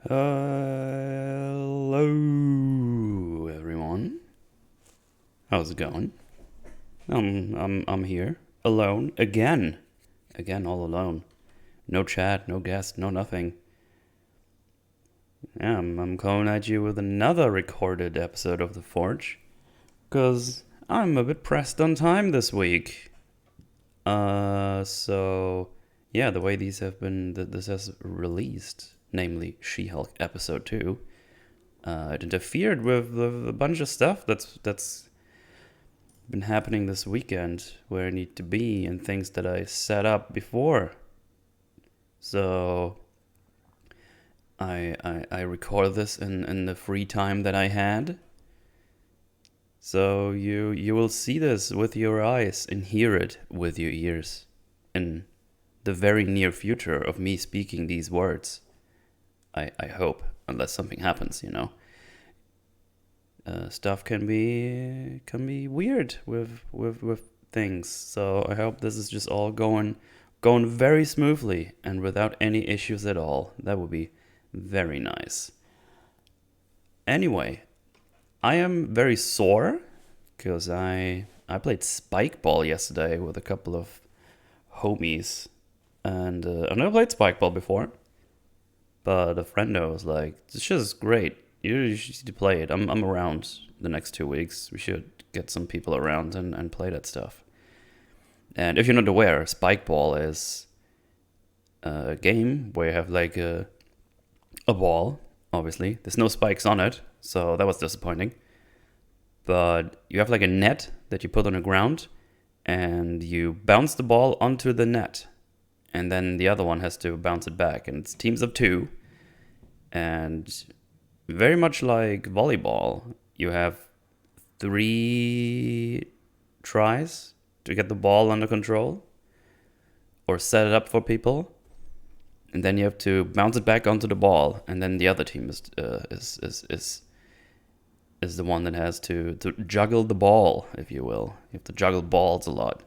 Hello, everyone. How's it going? I'm here alone again, all alone. No chat, no guest, no nothing. Yeah, I'm coming at you with another recorded episode of The Forge, cause I'm a bit pressed on time this week. So yeah, the way these have been, this has released, namely She-Hulk episode 2. It interfered with a bunch of stuff that's been happening this weekend where I need to be and things that I set up before. So I record this in the free time that I had. So you will see this with your eyes and hear it with your ears in the very near future of me speaking these words. I hope, unless something happens, you know. Stuff can be weird with things. So I hope this is just all going very smoothly and without any issues at all. That would be very nice. Anyway, I am very sore because I played spike ball yesterday with a couple of homies, and I've never played spike ball before. But a friendo was like, "This shit is great. You should play it. I'm around the next 2 weeks. We should get some people around and play that stuff." And if you're not aware, spike ball is a game where you have like a ball. Obviously, there's no spikes on it, so that was disappointing. But you have like a net that you put on the ground, and you bounce the ball onto the net, and then the other one has to bounce it back. And it's teams of two, and very much like volleyball, you have 3 tries to get the ball under control or set it up for people, and then you have to bounce it back onto the ball, and then the other team is the one that has to juggle the ball, if you will. You have to juggle balls a lot,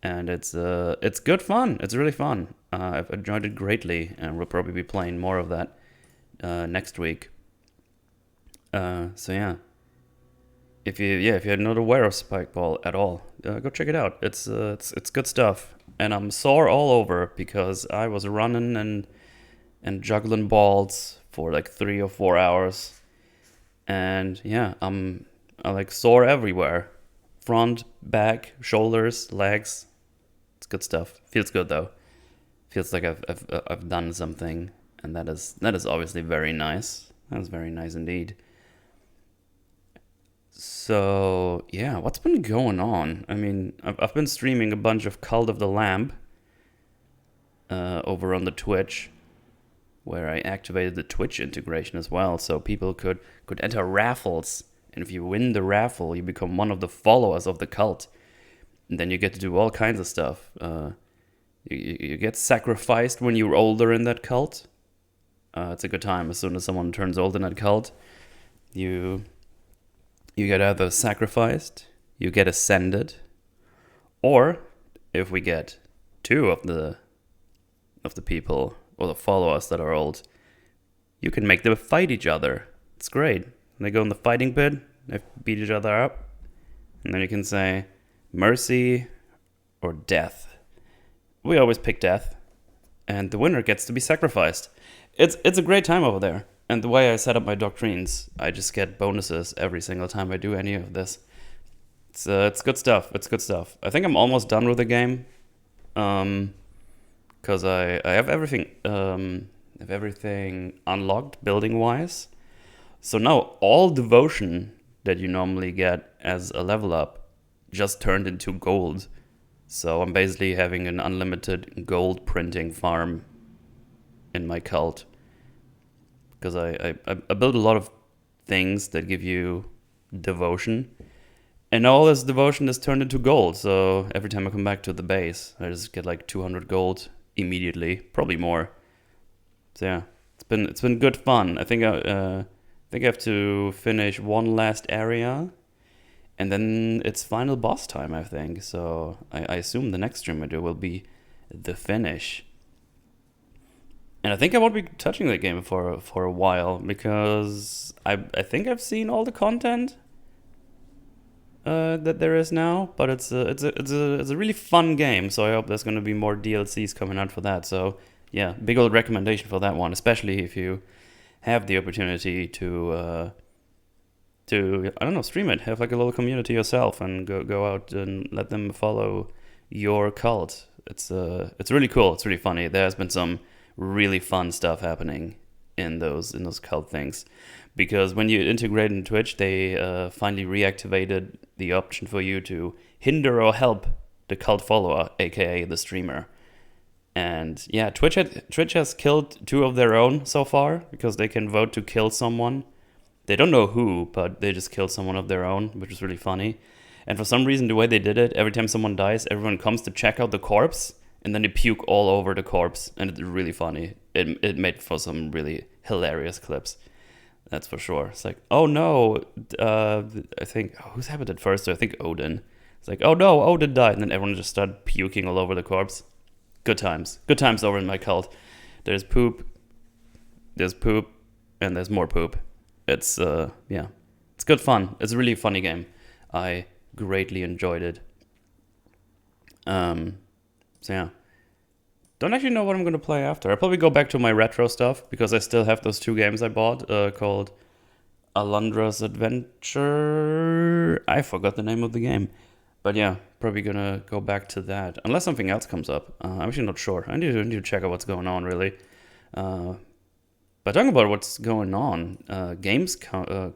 and it's good fun. It's really fun. I've enjoyed it greatly, and we'll probably be playing more of that next week. So yeah, if you're not aware of spikeball at all, go check it out. It's good stuff. And I'm sore all over because I was running and juggling balls for like 3 or 4 hours, and yeah, I like sore everywhere, front, back, shoulders, legs. It's good stuff. Feels good though. Feels like I've done something, and that is obviously very nice. That is very nice indeed. So yeah, what's been going on? I mean, I've been streaming a bunch of Cult of the Lamb over on the Twitch, where I activated the Twitch integration as well, so people could enter raffles, and if you win the raffle, you become one of the followers of the cult, and then you get to do all kinds of stuff. You get sacrificed when you're older in that cult. It's a good time. As soon as someone turns old in that cult, you get either sacrificed, you get ascended, or if we get 2 of the people or the followers that are old, you can make them fight each other. It's great. They go in the fighting pit, they beat each other up, and then you can say mercy or death. We always pick death, and the winner gets to be sacrificed. It's a great time over there. And the way I set up my doctrines, I just get bonuses every single time I do any of this. It's good stuff. It's good stuff. I think I'm almost done with the game, because I have everything unlocked building wise. So now all devotion that you normally get as a level up just turned into gold. So I'm basically having an unlimited gold printing farm in my cult, because I built a lot of things that give you devotion, and all this devotion is turned into gold. So every time I come back to the base, I just get like 200 gold immediately, probably more. So yeah, it's been good fun. I think I have to finish one last area, and then it's final boss time, I think. So I assume the next stream I do will be the finish. And I think I won't be touching that game for a while because I think I've seen all the content that there is now, but it's a really fun game. So I hope there's gonna be more DLCs coming out for that. So yeah, big old recommendation for that one, especially if you have the opportunity to I don't know, stream it, have like a little community yourself, and go out and let them follow your cult. It's really cool. It's really funny. There has been some really fun stuff happening in those cult things, because when you integrate in Twitch, they finally reactivated the option for you to hinder or help the cult follower, aka the streamer. And yeah, Twitch has killed 2 of their own so far, because they can vote to kill someone. They don't know who, but they just killed someone of their own, which is really funny. And for some reason, the way they did it, every time someone dies, everyone comes to check out the corpse, and then they puke all over the corpse, and it's really funny. It made for some really hilarious clips, that's for sure. It's like, oh no, I think, who's happened at first? I think Odin. It's like, oh no, Odin died, and then everyone just started puking all over the corpse. Good times over in my cult. There's poop, and there's more poop. It's it's good fun. It's a really funny game. I greatly enjoyed it. So yeah, don't actually know what I'm gonna play after. I'll probably go back to my retro stuff, because I still have those 2 games I bought called Alundra's Adventure. I forgot the name of the game, but yeah, probably gonna go back to that unless something else comes up. I'm actually not sure. I need to check out what's going on really. But talking about what's going on, Gamescom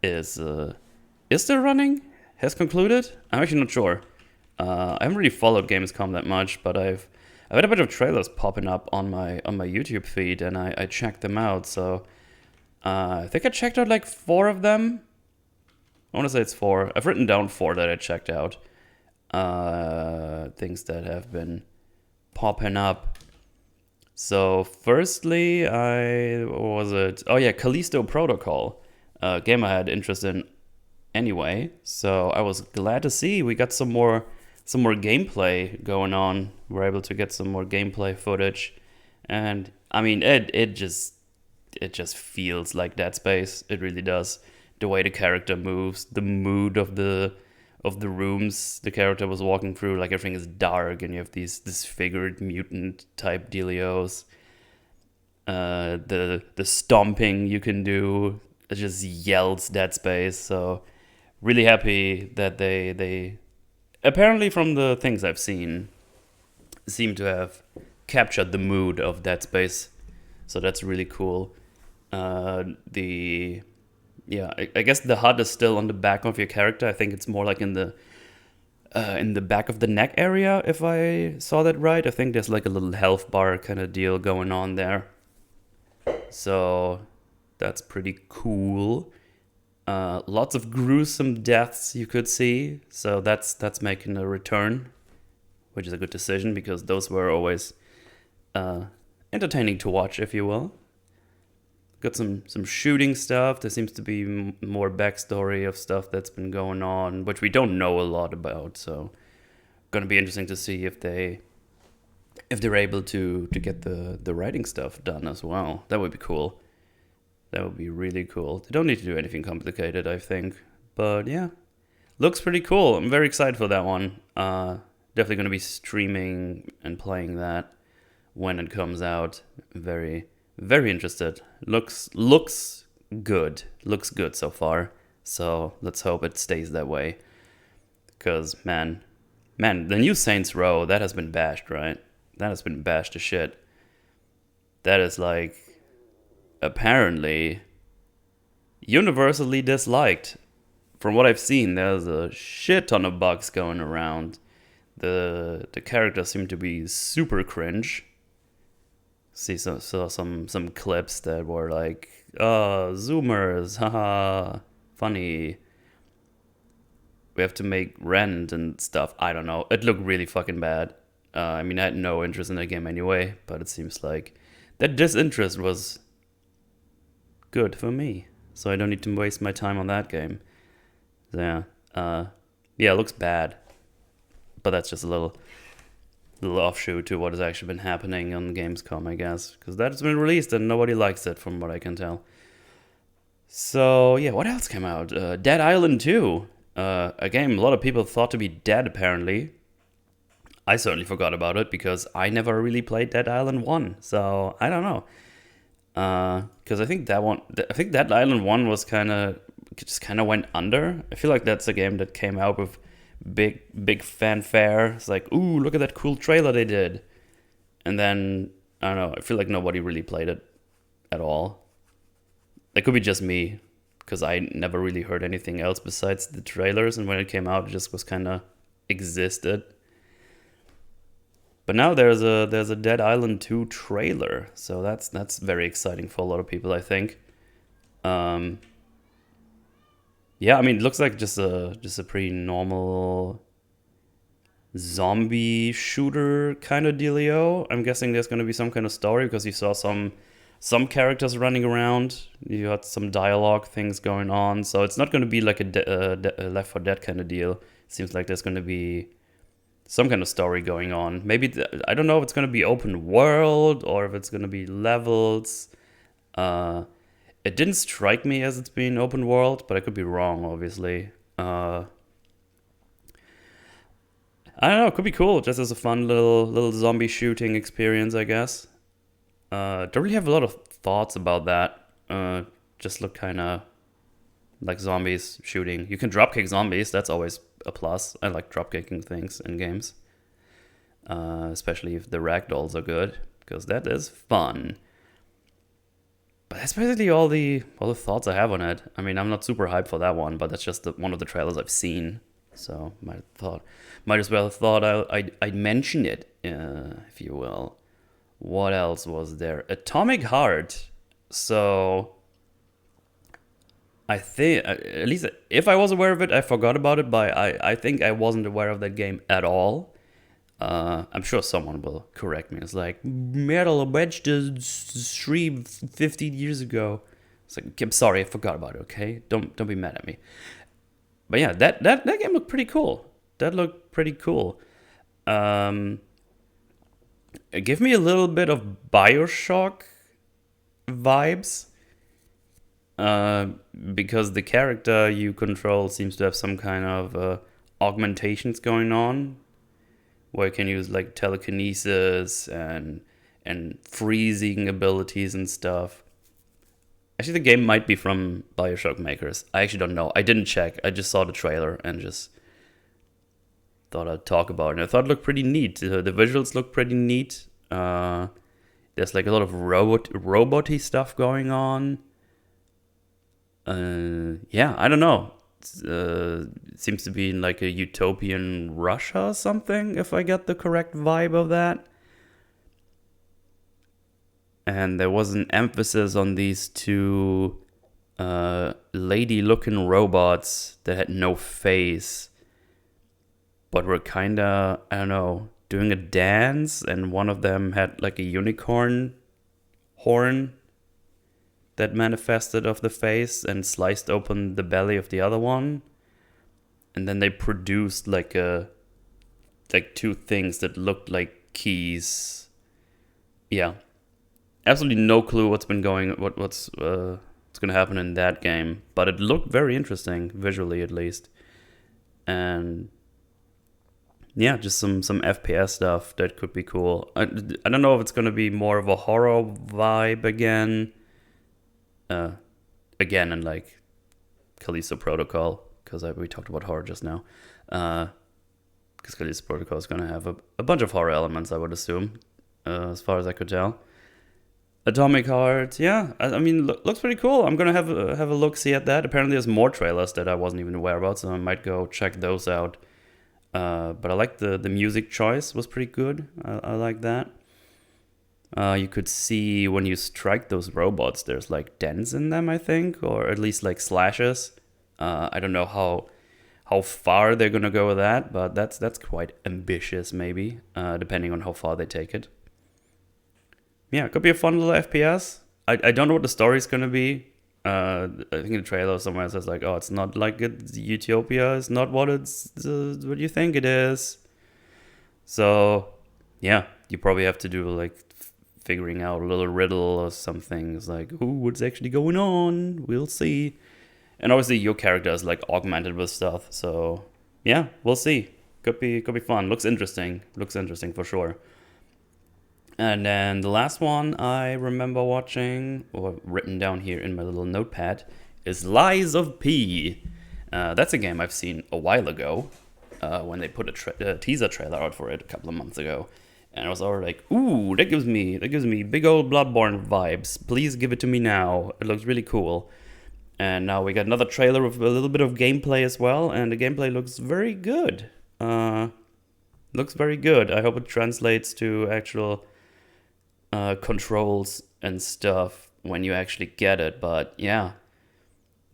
is still running? Has concluded? I'm actually not sure. I haven't really followed Gamescom that much, but I've had a bit of trailers popping up on my YouTube feed, and I checked them out. So I think I checked out like 4 of them. I want to say it's 4. I've written down 4 that I checked out. Things that have been popping up. So firstly, what was it? Oh yeah, Callisto Protocol, game I had interest in anyway. So I was glad to see we got some more gameplay going on. We're able to get some more gameplay footage, and I mean it just feels like Dead Space. It really does. The way the character moves, the mood of the rooms the character was walking through, like everything is dark and you have these disfigured mutant type dealios. The stomping you can do, it just yells Dead Space. So really happy that they apparently, from the things I've seen, seem to have captured the mood of Dead Space. So that's really cool. I guess the HUD is still on the back of your character. I think it's more like in the back of the neck area, if I saw that right. I think there's like a little health bar kind of deal going on there. So that's pretty cool. Lots of gruesome deaths you could see. So that's making a return, which is a good decision, because those were always entertaining to watch, if you will. Got some shooting stuff. There seems to be more backstory of stuff that's been going on, which we don't know a lot about. So, gonna be interesting to see if they're able to get the writing stuff done as well. That would be cool. That would be really cool. They don't need to do anything complicated, I think. But yeah, looks pretty cool. I'm very excited for that one. Definitely gonna be streaming and playing that when it comes out. Very interested. Looks good. Looks good so far. So let's hope it stays that way. Because man, the new Saints Row, that has been bashed, right? That has been bashed to shit. That is like apparently universally disliked. From what I've seen, there's a shit ton of bugs going around. The characters seem to be super cringe. Saw some clips that were like, oh, zoomers, haha, funny. We have to make rent and stuff. I don't know. It looked really fucking bad. I mean, I had no interest in the game anyway, but it seems like that disinterest was good for me. So I don't need to waste my time on that game. So, yeah, it looks bad. But that's just a little little offshoot to what has actually been happening on Gamescom, I guess, because that's been released and nobody likes it, from what I can tell. So yeah, what else came out? Dead Island 2, a game a lot of people thought to be dead apparently. I certainly forgot about it because I never really played Dead Island 1, so I don't know. Because I think Dead Island 1 was just kind of went under. I feel like that's a game that came out with big fanfare. It's like, ooh, look at that cool trailer they did. And then, I don't know, I feel like nobody really played it at all. It could be just me, because I never really heard anything else besides the trailers, and when it came out, it just was kind of existed. But now there's a Dead Island 2 trailer, so that's very exciting for a lot of people, I think. Yeah, I mean, it looks like just a pretty normal zombie shooter kind of dealio. I'm guessing there's going to be some kind of story because you saw some characters running around. You had some dialogue things going on, so it's not going to be like a Left 4 Dead kind of deal. It seems like there's going to be some kind of story going on. Maybe I don't know if it's going to be open world or if it's going to be levels. It didn't strike me as it's being open world, but I could be wrong, obviously. I don't know. It could be cool, just as a fun little zombie shooting experience, I guess. Don't really have a lot of thoughts about that. Just look kind of like zombies shooting. You can dropkick zombies. That's always a plus. I like dropkicking things in games, especially if the ragdolls are good, because that is fun. But that's basically all the thoughts I have on it. I mean, I'm not super hyped for that one, but that's just one of the trailers I've seen. So might as well have thought I'd mention it, if you will. What else was there? Atomic Heart. So I think, at least if I was aware of it, I forgot about it, but I think I wasn't aware of that game at all. I'm sure someone will correct me. It's like, Metal Wedge the stream 15 years ago. It's like, I'm sorry, I forgot about it, okay? Don't be mad at me. But yeah, that game looked pretty cool. That looked pretty cool. Give me a little bit of BioShock vibes. Because the character you control seems to have some kind of augmentations going on, where you can use like telekinesis and freezing abilities and stuff. Actually, the game might be from BioShock makers. I actually don't know. I didn't check. I just saw the trailer and just thought I'd talk about it. And I thought it looked pretty neat. The visuals look pretty neat. There's like a lot of robot-y stuff going on. Yeah, I don't know. It seems to be in like a utopian Russia or something, if I get the correct vibe of that. And there was an emphasis on these two lady-looking robots that had no face, but were kinda, I don't know, doing a dance, and one of them had like a unicorn horn that manifested off the face and sliced open the belly of the other one. And then they produced like two things that looked like keys. Yeah. Absolutely no clue what's gonna happen in that game. But it looked very interesting, visually at least. And yeah, just some FPS stuff that could be cool. I don't know if it's gonna be more of a horror vibe again. Again, in like Callisto Protocol, because we talked about horror just now. Because Callisto Protocol is going to have a bunch of horror elements, I would assume, as far as I could tell. Atomic Heart, yeah, I mean, looks pretty cool. I'm going to have a look-see at that. Apparently there's more trailers that I wasn't even aware about, so I might go check those out. But I like the music choice was pretty good. I like that. You could see when you strike those robots, there's like dents in them, I think, or at least like slashes. I don't know how far they're gonna go with that, but that's quite ambitious, maybe, depending on how far they take it. Yeah, it could be a fun little FPS. I don't know what the story's gonna be. I think in the trailer somewhere it says like, oh, it's not like it's Utopia. It's not what you think it is. So yeah, you probably have to do like figuring out a little riddle or something. It's like, ooh, what's actually going on? We'll see. And obviously your character is like augmented with stuff, so yeah, we'll see. Could be fun. Looks interesting. Looks interesting for sure. And then the last one I remember watching, or written down here in my little notepad, is Lies of P. That's a game I've seen a while ago, when they put a teaser trailer out for it a couple of months ago, and I was already like, "Ooh, that gives me big old Bloodborne vibes. Please give it to me now. It looks really cool." And now we got another trailer with a little bit of gameplay as well, and the gameplay looks very good. Looks very good. I hope it translates to actual controls and stuff when you actually get it. But yeah,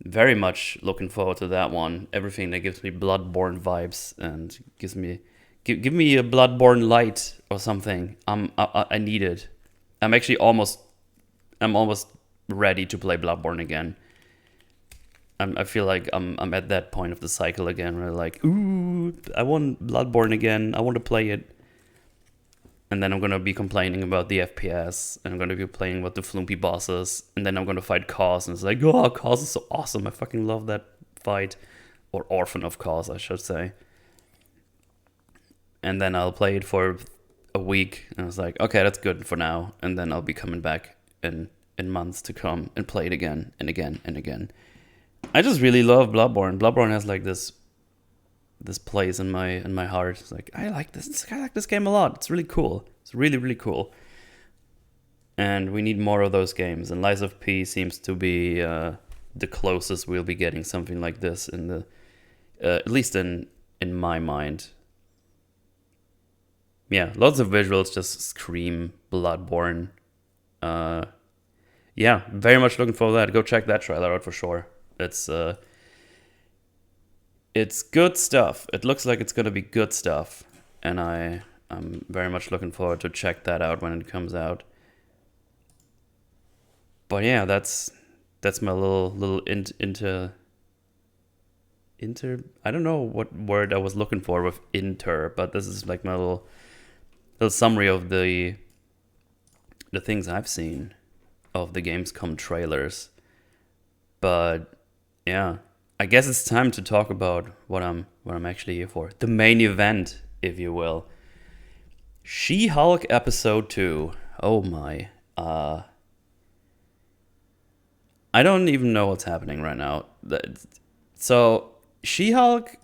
very much looking forward to that one. Everything that gives me Bloodborne vibes and gives me give me a Bloodborne light or something. I need it. I'm actually almost ready to play Bloodborne again. I feel like I'm at that point of the cycle again where like, ooh, I want Bloodborne again. I want to play it. And then I'm going to be complaining about the FPS, and I'm going to be complaining about the flumpy bosses, and then I'm going to fight Cause, and it's like, oh, Cause is so awesome. I fucking love that fight. Or Orphan of Cause, I should say. And then I'll play it for a week, and it's like, okay, that's good for now. And then I'll be coming back in months to come and play it again and again and again. I just really love Bloodborne. Bloodborne has like this place in my heart. It's like, I like this game a lot. It's really cool. It's really, really cool. And we need more of those games. And Lies of P seems to be the closest we'll be getting something like this in the at least in my mind. Yeah, lots of visuals just scream Bloodborne. Yeah, very much looking forward to that. Go check that trailer out for sure. It's good stuff. It looks like it's gonna be good stuff, and I'm very much looking forward to check that out when it comes out. But yeah, that's my little inter. I don't know what word I was looking for with inter, but this is like my little summary of the things I've seen of the Gamescom trailers. But yeah, I guess it's time to talk about what I'm actually here for. The main event, if you will. She-Hulk episode 2. Oh my. I don't even know what's happening right now. So, She-Hulk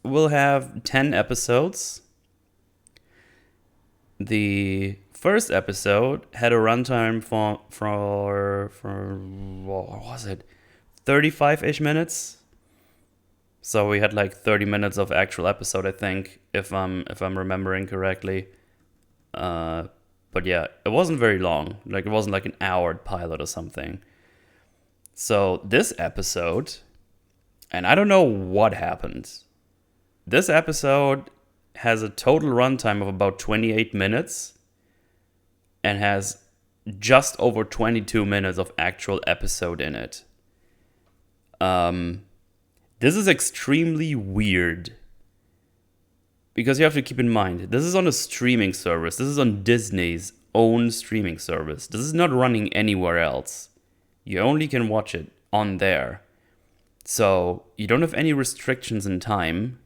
will have 10 episodes. The first episode had a runtime for what was it? 35-ish minutes. So we had like 30 minutes of actual episode, I think, if I'm remembering correctly. But yeah, it wasn't very long. Like it wasn't like an hour pilot or something. So this episode, and I don't know what happened. This episode has a total runtime of about 28 minutes and has just over 22 minutes of actual episode in it. This is extremely weird because you have to keep in mind, this is on a streaming service. This is on Disney's own streaming service. This is not running anywhere else. You only can watch it on there. So you don't have any restrictions in time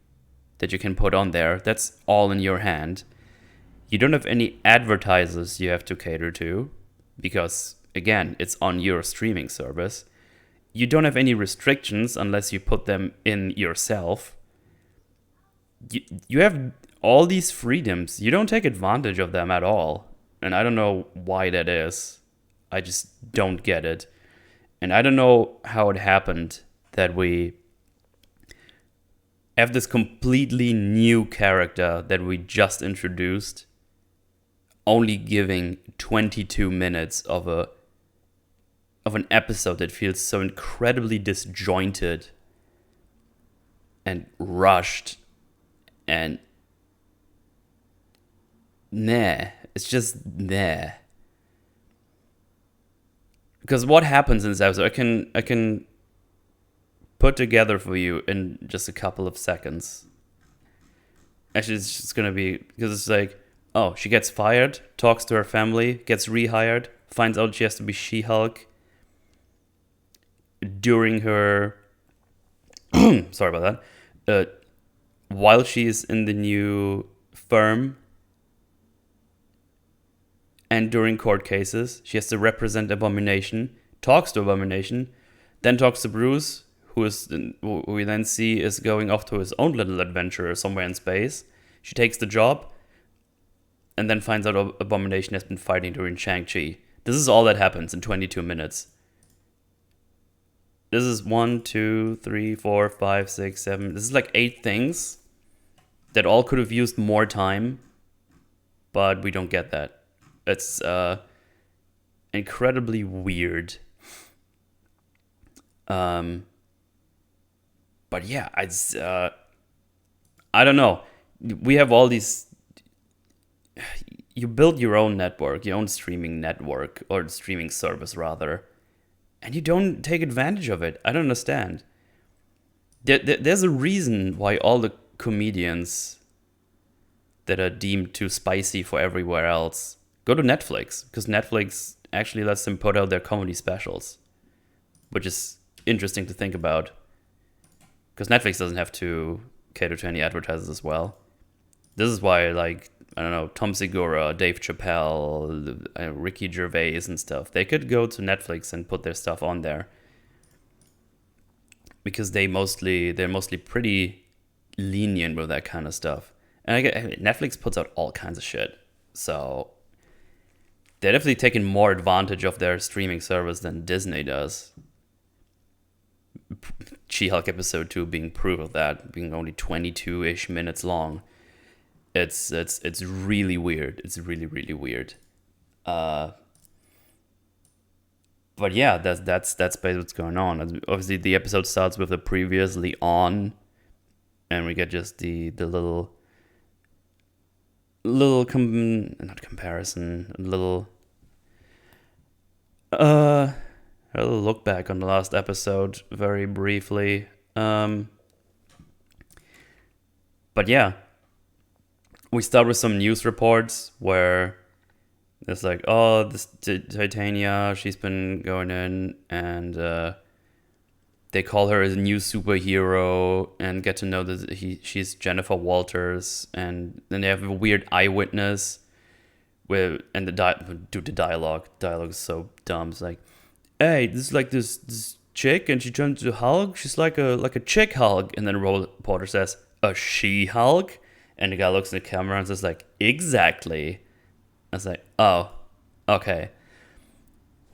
that you can put on there. That's all in your hand. You don't have any advertisers you have to cater to because, again, it's on your streaming service. You don't have any restrictions unless you put them in yourself. You have all these freedoms. You don't take advantage of them at all. And I don't know why that is. I just don't get it. And I don't know how it happened that we have this completely new character that we just introduced, only giving 22 minutes of an episode that feels so incredibly disjointed and rushed and it's just because what happens in this episode I can put together for you in just a couple of seconds. Actually, it's just gonna be because it's like Oh, she gets fired, talks to her family, gets rehired, finds out she has to be She-Hulk during her. Sorry about that. While she's in the new firm and during court cases, she has to represent Abomination, talks to Abomination, then talks to Bruce, who we then see is going off to his own little adventure somewhere in space. She takes the job, and then finds out Abomination has been fighting during Shang-Chi. This is all that happens in 22 minutes. This is 1, 2, 3, 4, 5, 6, 7. This is like 8 things that all could have used more time, but we don't get that. It's incredibly weird. But yeah, I don't know. We have all these. You build your own network, your own streaming network, or streaming service rather, and you don't take advantage of it. I don't understand. There's a reason why all the comedians that are deemed too spicy for everywhere else go to Netflix, because Netflix actually lets them put out their comedy specials, which is interesting to think about, because Netflix doesn't have to cater to any advertisers as well. This is why, like, I don't know, Tom Segura, Dave Chappelle, Ricky Gervais and stuff, they could go to Netflix and put their stuff on there, because they're mostly pretty lenient with that kind of stuff. And Netflix puts out all kinds of shit, so they're definitely taking more advantage of their streaming service than Disney does. She-Hulk episode 2 being proof of that, being only 22-ish minutes long. It's really weird. It's really, really weird. But yeah, that's basically what's going on. Obviously, the episode starts with a previously on, and we get just the little a little look back on the last episode very briefly. But yeah, we start with some news reports where it's like, oh, this Titania, she's been going in, and they call her a new superhero and get to know that she's Jennifer Walters, and then they have a weird eyewitness and the dialogue is so dumb. It's like, hey, this is like this chick, and she turns to Hulk. She's like a chick Hulk, and then reporter says, a She-Hulk, and the guy looks at the camera and says like, exactly. I was like, oh, okay.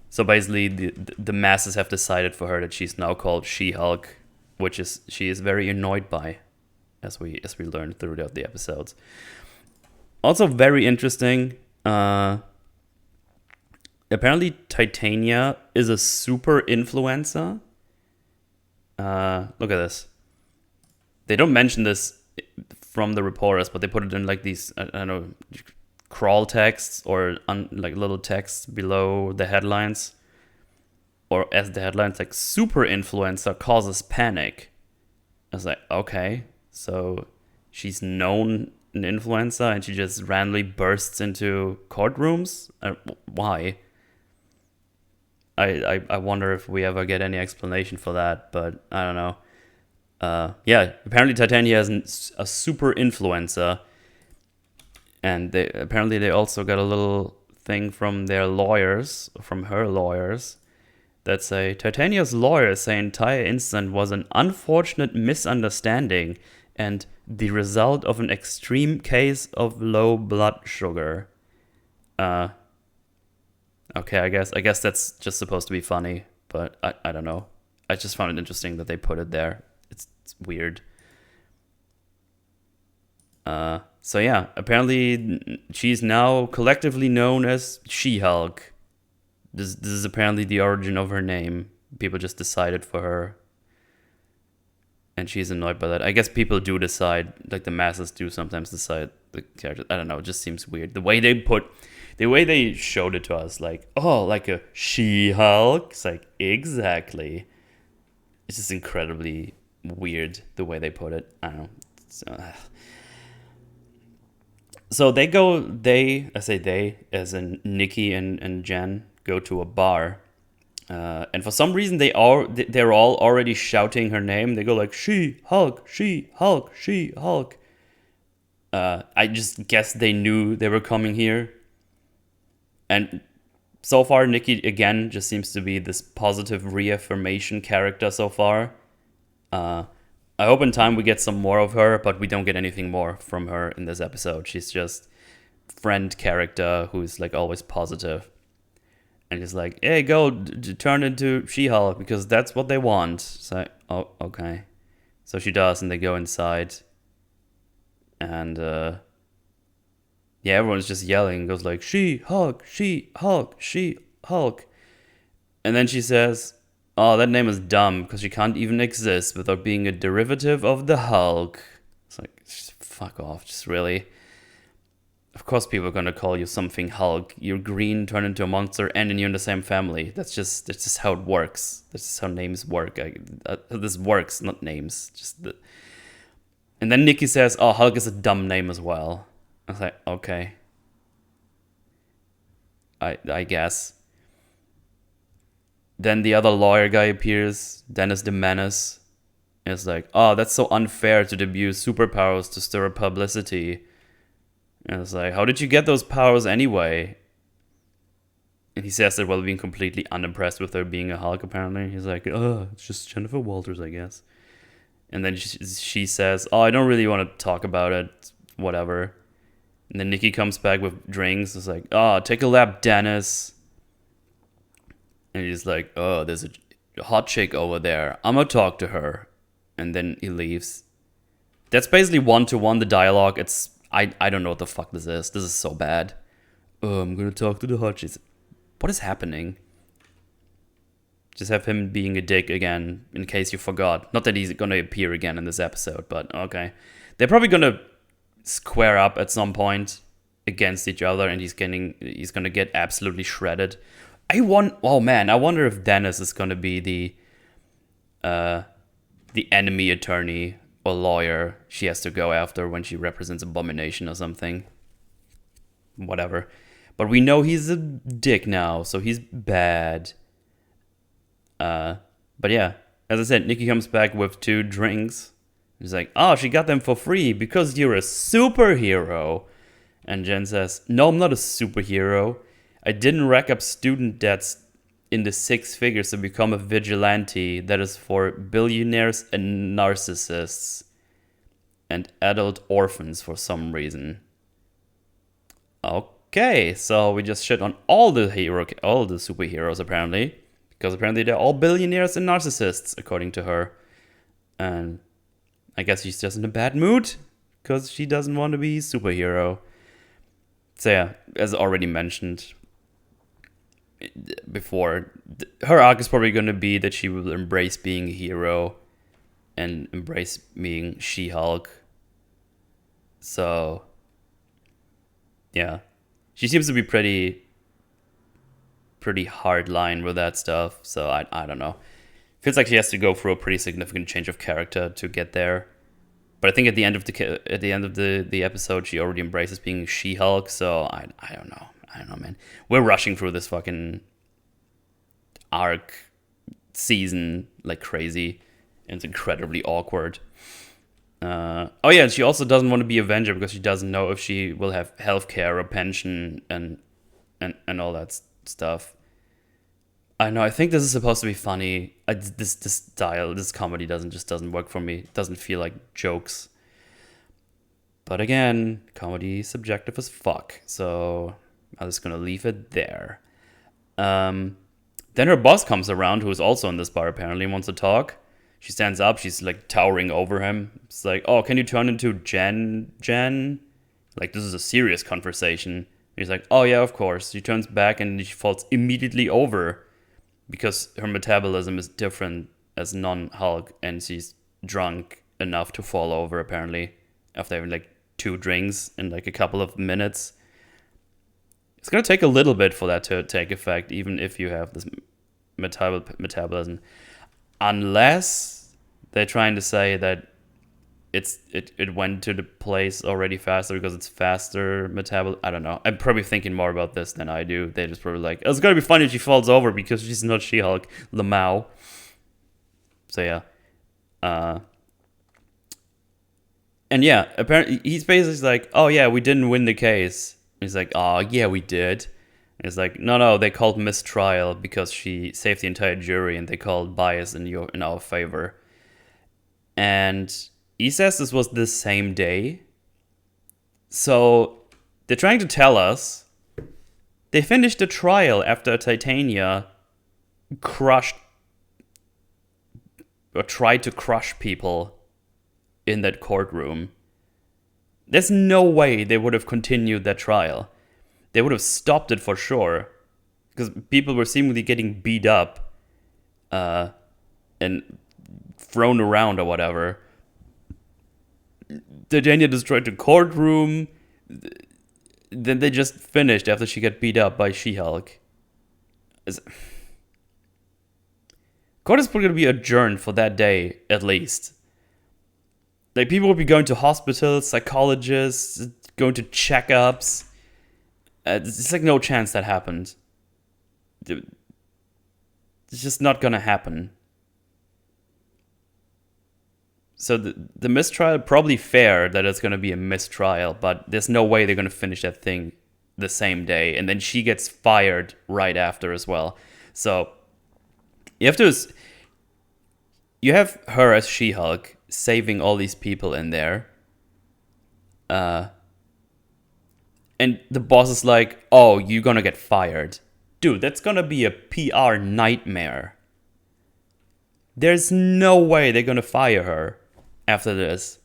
So basically, the masses have decided for her that she's now called She-Hulk, which she is very annoyed by, as we learn throughout the episodes. Also, very interesting. Apparently, Titania is a super influencer. Look at this. They don't mention this from the reporters, but they put it in like these, I don't know, crawl texts or like little texts below the headlines, or as the headlines, like, super influencer causes panic. I was like, okay, so she's known an influencer and she just randomly bursts into courtrooms? Why? I wonder if we ever get any explanation for that, but I don't know. Yeah, apparently Titania is a super influencer, and they also got a little thing from her lawyers, that say, Titania's lawyers say entire incident was an unfortunate misunderstanding and the result of an extreme case of low blood sugar. Okay, I guess that's just supposed to be funny, but I don't know. I just found it interesting that they put it there. It's weird. So yeah, apparently she's now collectively known as She-Hulk. This is apparently the origin of her name. People just decided for her, and she's annoyed by that. I guess people do decide, like the masses do sometimes decide the character. I don't know. It just seems weird the way they showed it to us. Like, oh, like a She-Hulk. It's like, exactly. It's just incredibly weird the way they put it. I don't know. So I say they, as in Nikki and Jen, go to a bar. And for some reason, they're all already shouting her name. They go like, She Hulk, She Hulk, She Hulk. I just guess they knew they were coming here. And so far, Nikki, again, just seems to be this positive reaffirmation character so far. I hope in time we get some more of her, but we don't get anything more from her in this episode. She's just friend character who's like always positive. And he's like, hey, go turn into She-Hulk because that's what they want. So, oh, okay. So she does, and they go inside. And, yeah, everyone's just yelling. Goes like, She-Hulk, She-Hulk, She-Hulk. And then she says, oh, that name is dumb because she can't even exist without being a derivative of the Hulk. It's like, just fuck off, just really. Of course people are gonna call you something Hulk. You're green, turn into a monster, and then you're in the same family. That's just how it works. That's just how names work. This works, not names. And then Nikki says, oh, Hulk is a dumb name as well. I was like, okay. I guess. Then the other lawyer guy appears, Dennis the Menace. And it's like, oh, that's so unfair to debut superpowers to stir up publicity. And it's like, how did you get those powers anyway? And he says that while being completely unimpressed with her being a Hulk, apparently. He's like, oh, it's just Jennifer Walters, I guess. And then she says, oh, I don't really want to talk about it, whatever. And then Nikki comes back with drinks. It's like, oh, take a lap, Dennis. And he's like, oh, there's a hot chick over there. I'm going to talk to her. And then he leaves. That's basically one-to-one the dialogue. I don't know what the fuck this is. This is so bad. Oh, I'm going to talk to the hot chick. What is happening? Just have him being a dick again, in case you forgot. Not that he's going to appear again in this episode, but okay. They're probably going to square up at some point against each other, and he's going to get absolutely shredded. Oh man, I wonder if Dennis is going to be the enemy attorney or lawyer she has to go after when she represents Abomination or something. Whatever. But we know he's a dick now, so he's bad. But yeah, as I said, Nikki comes back with 2 drinks. He's like, oh, she got them for free because you're a superhero. And Jen says, no, I'm not a superhero. I didn't rack up student debts in the 6 figures to become a vigilante that is for billionaires and narcissists and adult orphans for some reason. Okay, so we just shit on all the superheroes apparently, because apparently they're all billionaires and narcissists according to her. And I guess she's just in a bad mood because she doesn't want to be a superhero. So yeah, as already mentioned before, her arc is probably going to be that she will embrace being a hero and embrace being She-Hulk. So yeah, she seems to be pretty hardline with that stuff. So I don't know. Feels like she has to go through a pretty significant change of character to get there. But I think at the end of the episode, she already embraces being She-Hulk. So I don't know. I don't know, man. We're rushing through this fucking arc season like crazy. And it's incredibly awkward. Oh yeah, and she also doesn't want to be Avenger because she doesn't know if she will have healthcare or pension and all that stuff. I know. I think this is supposed to be funny. This comedy doesn't work for me. It doesn't feel like jokes. But again, comedy is subjective as fuck. So I'm just gonna leave it there. Then her boss comes around, who is also in this bar apparently, and wants to talk. She stands up. She's like towering over him. It's like, oh, can you turn into Jen? Like, this is a serious conversation. He's like, oh yeah, of course. She turns back and she falls immediately over because her metabolism is different as non-Hulk, and she's drunk enough to fall over apparently after having like 2 drinks in like a couple of minutes. It's gonna take a little bit for that to take effect, even if you have this metabolism. Unless they're trying to say that it went to the place already faster because it's faster metabol. I don't know. I'm probably thinking more about this than I do. They just probably like, oh, it's gonna be funny if she falls over because she's not She-Hulk, Lamau. So yeah, and yeah, apparently he's basically like, oh yeah, we didn't win the case. He's like, oh yeah, we did. And it's like, no, they called mistrial because she saved the entire jury, and they called bias in our favor. And he says this was the same day. So they're trying to tell us they finished the trial after Titania crushed or tried to crush people in that courtroom. There's no way they would have continued that trial. They would have stopped it for sure, because people were seemingly getting beat up and thrown around or whatever. Titania destroyed the courtroom. Then they just finished after she got beat up by She-Hulk. Court is probably going to be adjourned for that day, at least. Like, people would be going to hospitals, psychologists, going to checkups. It's like no chance that happened. It's just not gonna happen. So the mistrial, probably fair that it's gonna be a mistrial, but there's no way they're gonna finish that thing the same day, and then she gets fired right after as well. So you have her as She-Hulk saving all these people in there. And the boss is like, oh, you're gonna get fired. Dude, that's gonna be a PR nightmare. There's no way they're gonna fire her after this.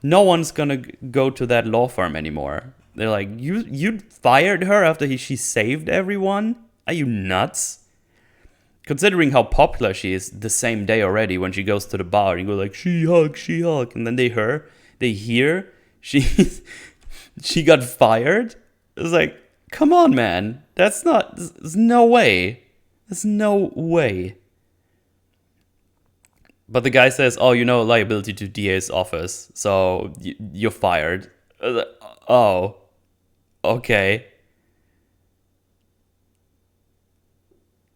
No one's gonna go to that law firm anymore. They're like, you fired her after she saved everyone? Are you nuts? Considering how popular she is the same day already when she goes to the bar and go like, She-Hulk, She-Hulk. And then they hear she got fired. It's like, come on, man. There's no way. There's no way. But the guy says, oh, liability to DA's office, so you're fired. Oh, okay.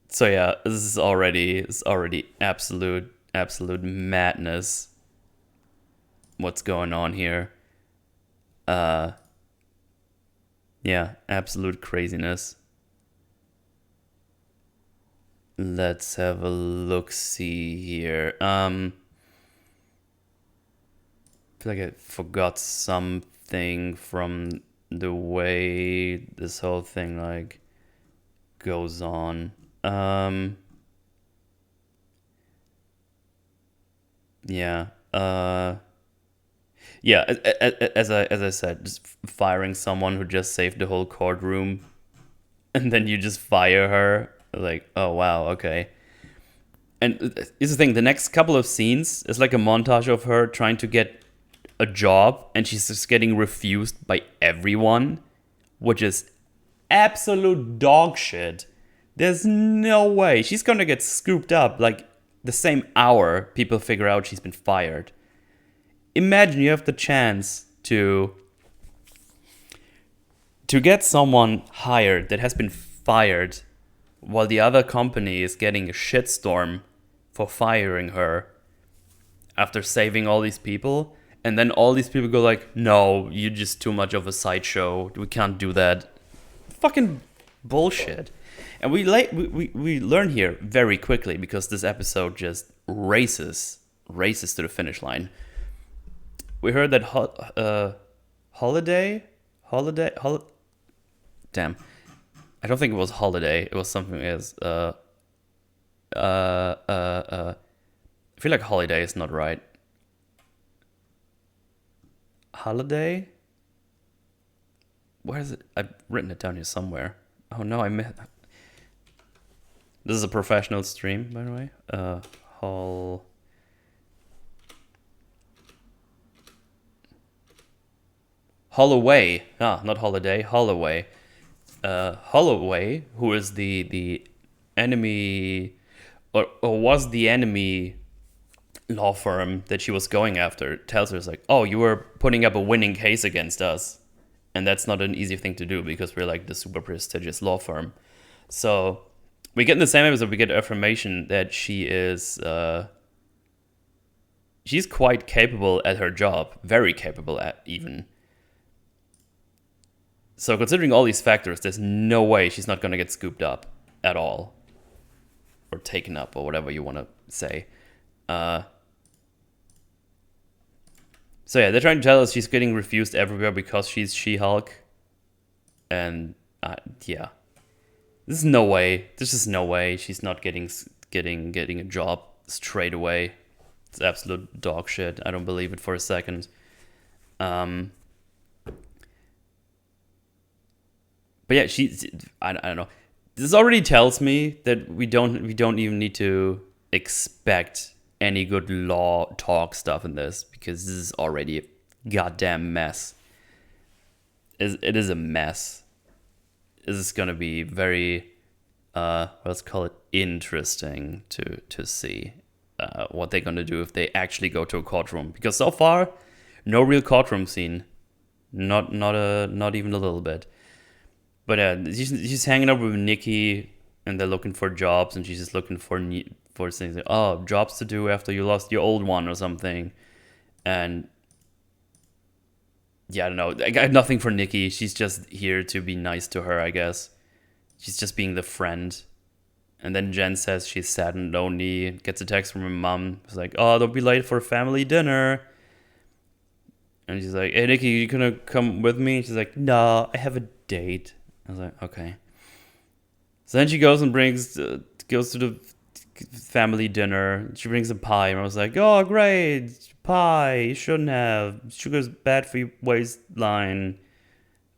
So yeah, this is already absolute madness. What's going on here? Yeah, absolute craziness. Let's have a look-see here. I feel like I forgot something from the way this whole thing like goes on. Yeah. Yeah, as I said, just firing someone who just saved the whole courtroom, and then you just fire her. Like, oh wow, okay. And here's the thing: the next couple of scenes is like a montage of her trying to get a job, and she's just getting refused by everyone, which is absolute dog shit. There's no way she's gonna get scooped up like the same hour people figure out she's been fired. Imagine you have the chance to get someone hired that has been fired while the other company is getting a shitstorm for firing her after saving all these people, and then all these people go like, no, you're just too much of a sideshow, we can't do that. Fucking bullshit. And we learn here very quickly, because this episode just races to the finish line. We heard that Holiday. Damn, I don't think it was Holiday. It was something as I feel like Holiday is not right. Holiday. Where is it? I've written it down here somewhere. Oh no, I missed. This is a professional stream, by the way. Holloway. Not Holiday. Holloway. Holloway, who is the enemy, or was the enemy law firm that she was going after tells her, it's like, oh, you were putting up a winning case against us. And that's not an easy thing to do because we're like the super prestigious law firm. So we get in the same episode, we get affirmation that she is, she's quite capable at her job, very capable at even. So considering all these factors, there's no way she's not going to get scooped up at all. Or taken up, or whatever you want to say. So yeah, they're trying to tell us she's getting refused everywhere because she's She-Hulk. And yeah. There's no way. There's just no way she's not getting a job straight away. It's absolute dog shit. I don't believe it for a second. But yeah, I don't know. This already tells me that we don't even need to expect any good law talk stuff in this, because this is already a goddamn mess. It is a mess. This is gonna be very let's call it interesting to see what they're gonna do if they actually go to a courtroom, because so far no real courtroom scene, not even a little bit. But she's hanging out with Nikki, and they're looking for jobs, and she's just looking for things like, jobs to do after you lost your old one or something. And yeah, I don't know. I got nothing for Nikki. She's just here to be nice to her, I guess. She's just being the friend. And then Jen says she's sad and lonely, gets a text from her mom. It's like, oh, don't be late for family dinner. And she's like, hey, Nikki, you gonna come with me? She's like, no, I have a date. I was like, okay. So then she goes and goes to the family dinner. She brings a pie, and I was like, oh, great, pie. You shouldn't have. Sugar's bad for your waistline.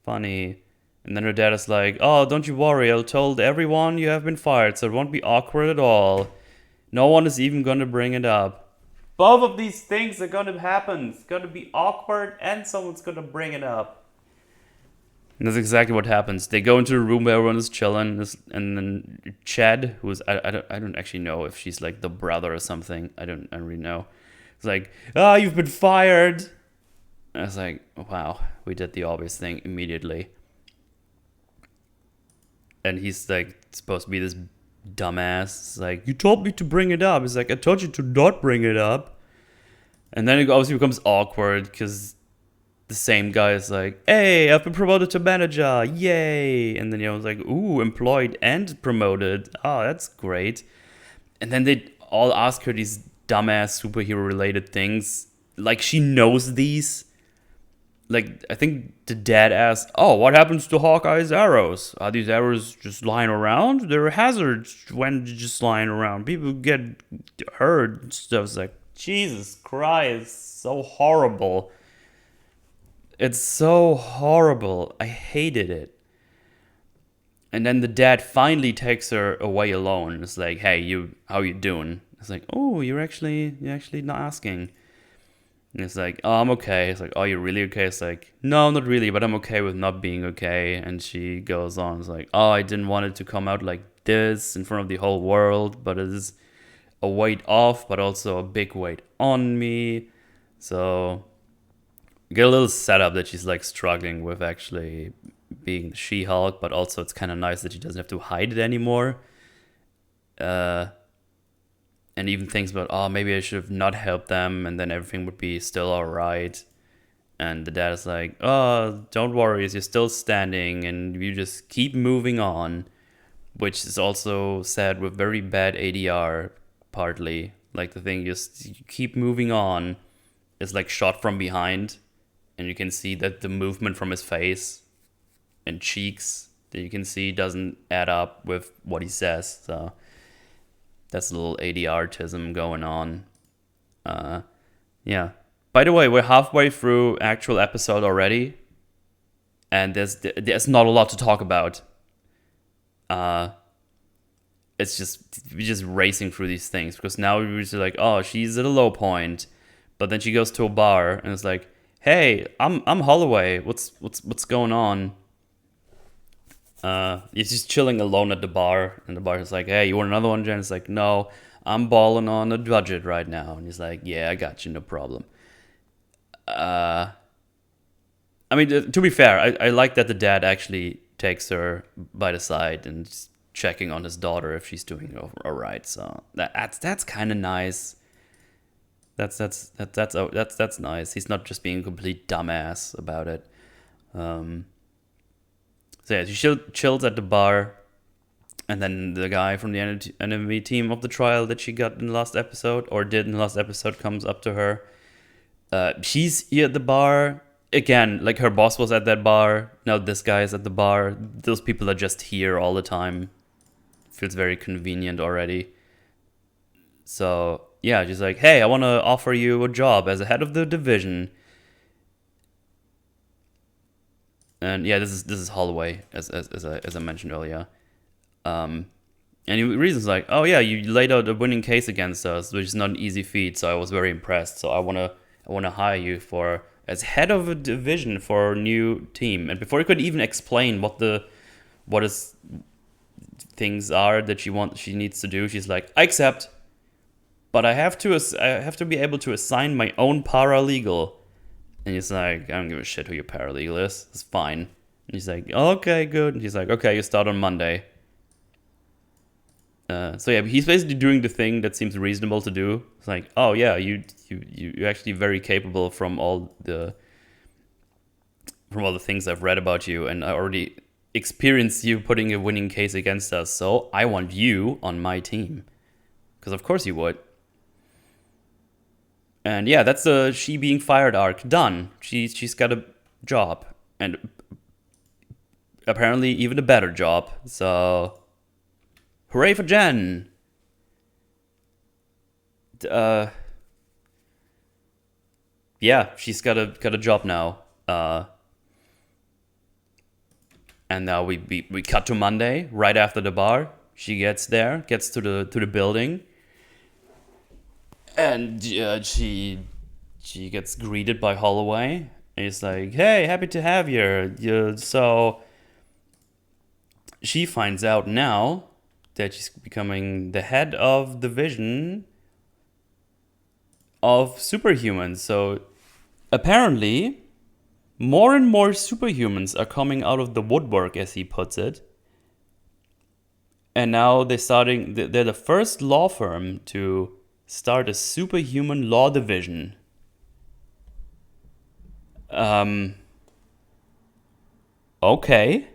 Funny. And then her dad is like, oh, don't you worry. I told everyone you have been fired, so it won't be awkward at all. No one is even going to bring it up. Both of these things are going to happen. It's going to be awkward, and someone's going to bring it up. And that's exactly what happens. They go into a room where everyone is chilling, and then Chad, who's I don't actually know if she's like the brother or something. I don't really know. It's like, oh, you've been fired. And I was like, wow, we did the obvious thing immediately. And he's like supposed to be this dumbass. It's like, you told me to bring it up. It's like, I told you to not bring it up. And then it obviously becomes awkward because the same guy is like, hey, I've been promoted to manager, yay. And then was like, ooh, employed and promoted. Oh, that's great. And then they all ask her these dumbass superhero related things. Like she knows these. Like, I think the dad asked, oh, what happens to Hawkeye's arrows? Are these arrows just lying around? They're hazards when they're just lying around. People get hurt and stuff. It's like, Jesus Christ, so horrible. It's so horrible. I hated it. And then the dad finally takes her away alone. It's like, hey, how you doing? It's like, oh, you're actually not asking. And it's like, oh, I'm okay. It's like, oh, you're really okay? It's like, no, not really, but I'm okay with not being okay. And she goes on. It's like, oh, I didn't want it to come out like this in front of the whole world, but it is a weight off, but also a big weight on me. So you get a little setup that she's like struggling with actually being She-Hulk, but also it's kind of nice that she doesn't have to hide it anymore. And even thinks about, oh, maybe I should have not helped them, and then everything would be still all right. And the dad is like, oh, don't worry, you're still standing, and you just keep moving on. Which is also said with very bad ADR, partly. Like the thing, you keep moving on, is like shot from behind, and you can see that the movement from his face and cheeks that you can see doesn't add up with what he says, so that's a little ADR-tism going on. Yeah. By the way, we're halfway through actual episode already, and there's not a lot to talk about. It's just we're just racing through these things because now we're just like, oh, she's at a low point, but then she goes to a bar and it's like, hey, I'm Holloway. What's going on? He's just chilling alone at the bar, and the bar is like, "Hey, you want another one, Jen?" It's like, "No, I'm balling on a budget right now." And he's like, "Yeah, I got you, no problem." I mean, to be fair, I like that the dad actually takes her by the side and just checking on his daughter if she's doing all right. So that's kind of nice. That's nice. He's not just being a complete dumbass about it. Um, so yeah, she chills at the bar, and then the guy from the enemy team of the trial that she got in the last episode, or did in the last episode, comes up to her. She's here at the bar again. Like, her boss was at that bar. Now this guy is at the bar. Those people are just here all the time. Feels very convenient already. So yeah, she's like, "Hey, I want to offer you a job as a head of the division." And yeah, this is Holloway, as I mentioned earlier. And he reasons like, "Oh yeah, you laid out a winning case against us, which is not an easy feat. So I was very impressed. So I wanna hire you for as head of a division for a new team." And before he could even explain what his things are that she needs to do, she's like, "I accept, but I have to be able to assign my own paralegal." And he's like, "I don't give a shit who your paralegal is. It's fine." And he's like, "Okay, good." And he's like, "Okay, you start on Monday." So yeah, he's basically doing the thing that seems reasonable to do. It's like, "Oh yeah, you're actually very capable from all the things I've read about you, and I already experienced you putting a winning case against us. So I want you on my team, because of course you would." And yeah, that's the she being fired arc done. She's got a job, and apparently even a better job. So hooray for Jen! Yeah, she's got a job now. And now we cut to Monday right after the bar. She gets to the building, and she gets greeted by Holloway. And he's like, "Hey, happy to have you." So she finds out now that she's becoming the head of the division of superhumans. So apparently, more and more superhumans are coming out of the woodwork, as he puts it. And now they're the first law firm to start a superhuman law division. Okay.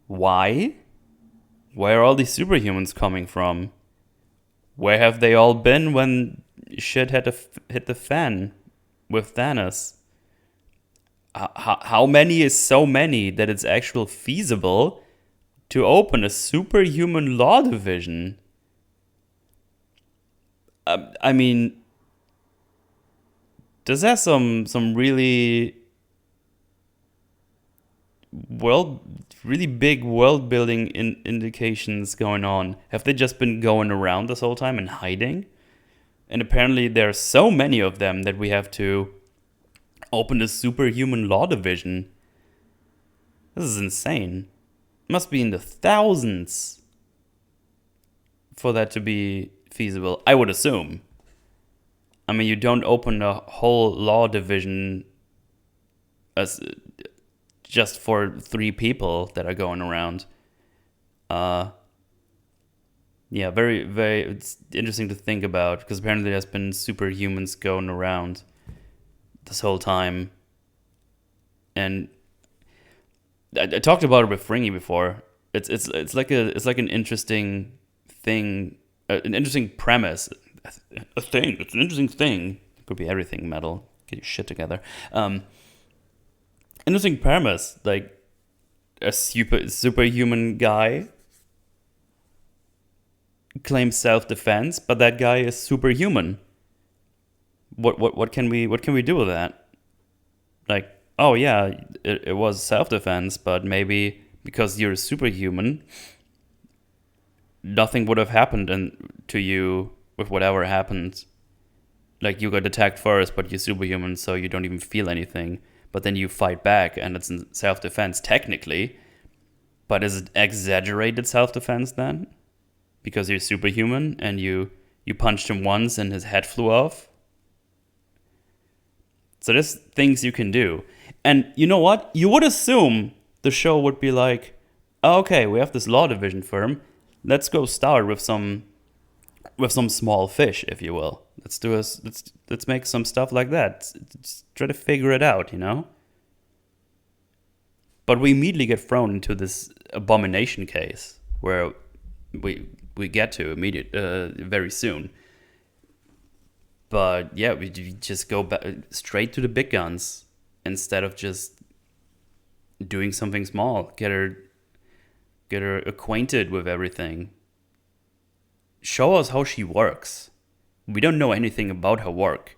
Why? Where are all these superhumans coming from? Where have they all been when shit had to hit the fan with Thanos? How many is so many that it's actually feasible to open a superhuman law division? I mean, does that some really really big world building indications going on? Have they just been going around this whole time and hiding? And apparently there are so many of them that we have to open a superhuman law division. This is insane. It must be in the thousands for that to be feasible, I would assume. I mean, you don't open a whole law division as just for 3 people that are going around. Yeah, very, very, it's interesting to think about, because apparently there's been superhumans going around this whole time. And I talked about it with Fringy before. It's like an interesting thing, an interesting premise, a thing. It's an interesting thing. It could be everything. Metal, get your shit together. Interesting premise, like a superhuman guy claims self-defense, but that guy is superhuman. What can we do with that? Like, oh yeah, it was self-defense, but maybe because you're superhuman, nothing would have happened to you with whatever happened. Like, you got attacked first, but you're superhuman, so you don't even feel anything. But then you fight back, and it's in self-defense technically. But is it exaggerated self-defense then? Because you're superhuman and you punched him once and his head flew off? So there's things you can do. And you know what? You would assume the show would be like, oh, okay, we have this law division firm. Let's go start with some small fish, if you will. Let's make some stuff like that. Just try to figure it out, you know? But we immediately get thrown into this abomination case where we get to very soon. But yeah, we just go back straight to the big guns instead of just doing something small. Get her acquainted with everything. Show us how she works. We don't know anything about her work.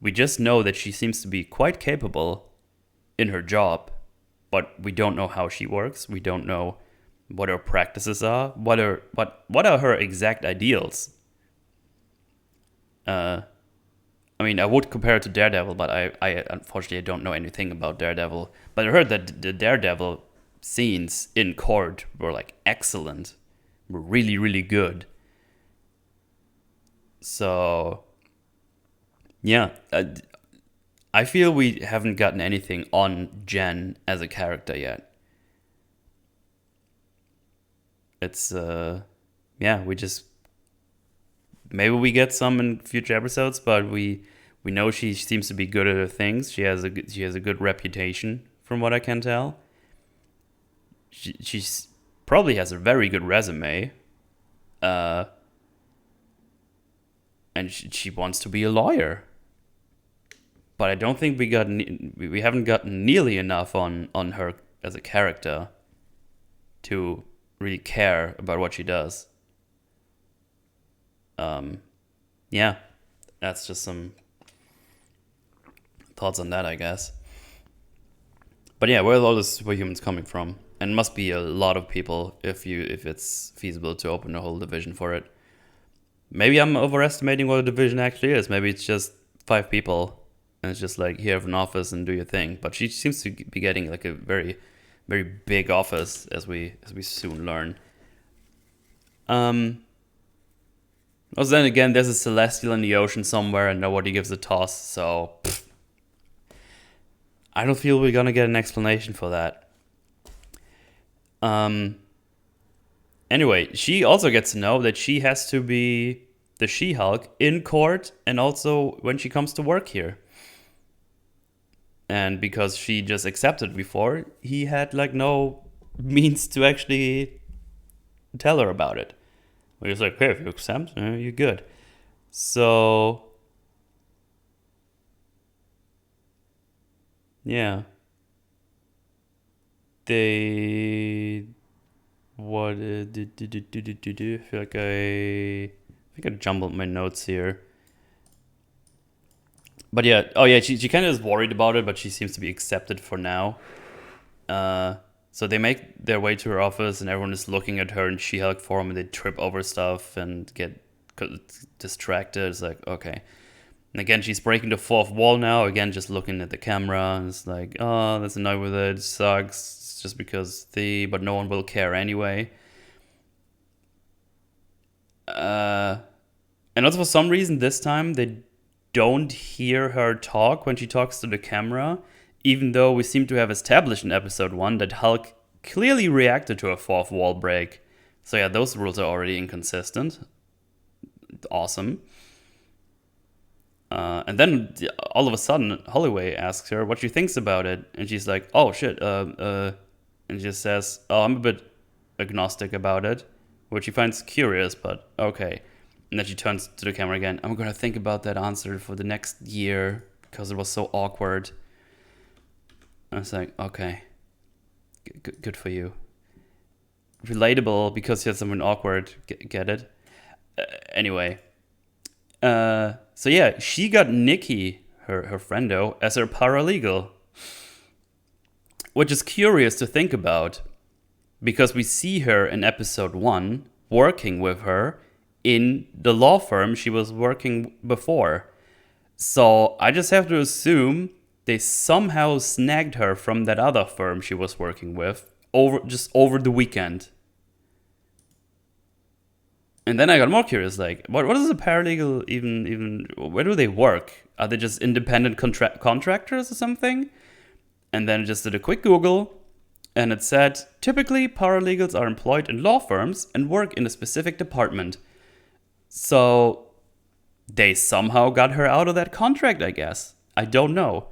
We just know that she seems to be quite capable in her job, but we don't know how she works. We don't know what her practices are. What are her exact ideals? I mean, I would compare it to Daredevil, but I unfortunately don't know anything about Daredevil. But I heard that the Daredevil scenes in court were like excellent, were really, really good. So, yeah, I feel we haven't gotten anything on Jen as a character yet. It's, we just, maybe we get some in future episodes, but we know she seems to be good at her things. She has a good reputation, from what I can tell. She's probably has a very good resume. And she wants to be a lawyer. But I don't think we haven't gotten nearly enough on her as a character to really care about what she does. Yeah, that's just some thoughts on that, I guess. But yeah, where are all the superhumans coming from? And must be a lot of people if it's feasible to open a whole division for it. Maybe I'm overestimating what a division actually is. Maybe it's just 5 people, and it's just like, here, have an office and do your thing. But she seems to be getting like a very, very big office, as we soon learn. Also, then again, there's a Celestial in the ocean somewhere, and nobody gives a toss. So I don't feel we're gonna get an explanation for that. Anyway, she also gets to know that she has to be the She-Hulk in court and also when she comes to work here. And because she just accepted before, he had like no means to actually tell her about it. He was like, hey, if you accept, you're good. So, yeah. What did I feel like I jumbled my notes here. But yeah, she kind of is worried about it, but she seems to be accepted for now. So they make their way to her office, and everyone is looking at her in She-Hulk form, and they trip over stuff and get distracted. It's like, okay. And again, she's breaking the fourth wall now. Again, just looking at the camera, and it's like, oh, that's annoyed with it. It sucks. It's just because but no one will care anyway. And also for some reason this time they don't hear her talk when she talks to the camera, even though we seem to have established in episode 1 that Hulk clearly reacted to a fourth wall break. So yeah, those rules are already inconsistent. Awesome. And then all of a sudden, Holloway asks her what she thinks about it, and she's like, "Oh shit," and she just says, "Oh, I'm a bit agnostic about it," which she finds curious, but okay. And then she turns to the camera again. "I'm gonna think about that answer for the next year because it was so awkward." I was like, okay, good for you. Relatable because you had someone awkward. Get it? Anyway. So yeah, she got Nikki, her friendo, as her paralegal. Which is curious to think about, because we see her in episode 1 working with her in the law firm she was working before. So I just have to assume they somehow snagged her from that other firm she was working with over the weekend. And then I got more curious, like, what is a paralegal even? Where do they work? Are they just independent contractors or something? And then I just did a quick Google, and it said, typically paralegals are employed in law firms and work in a specific department. So they somehow got her out of that contract, I guess. I don't know.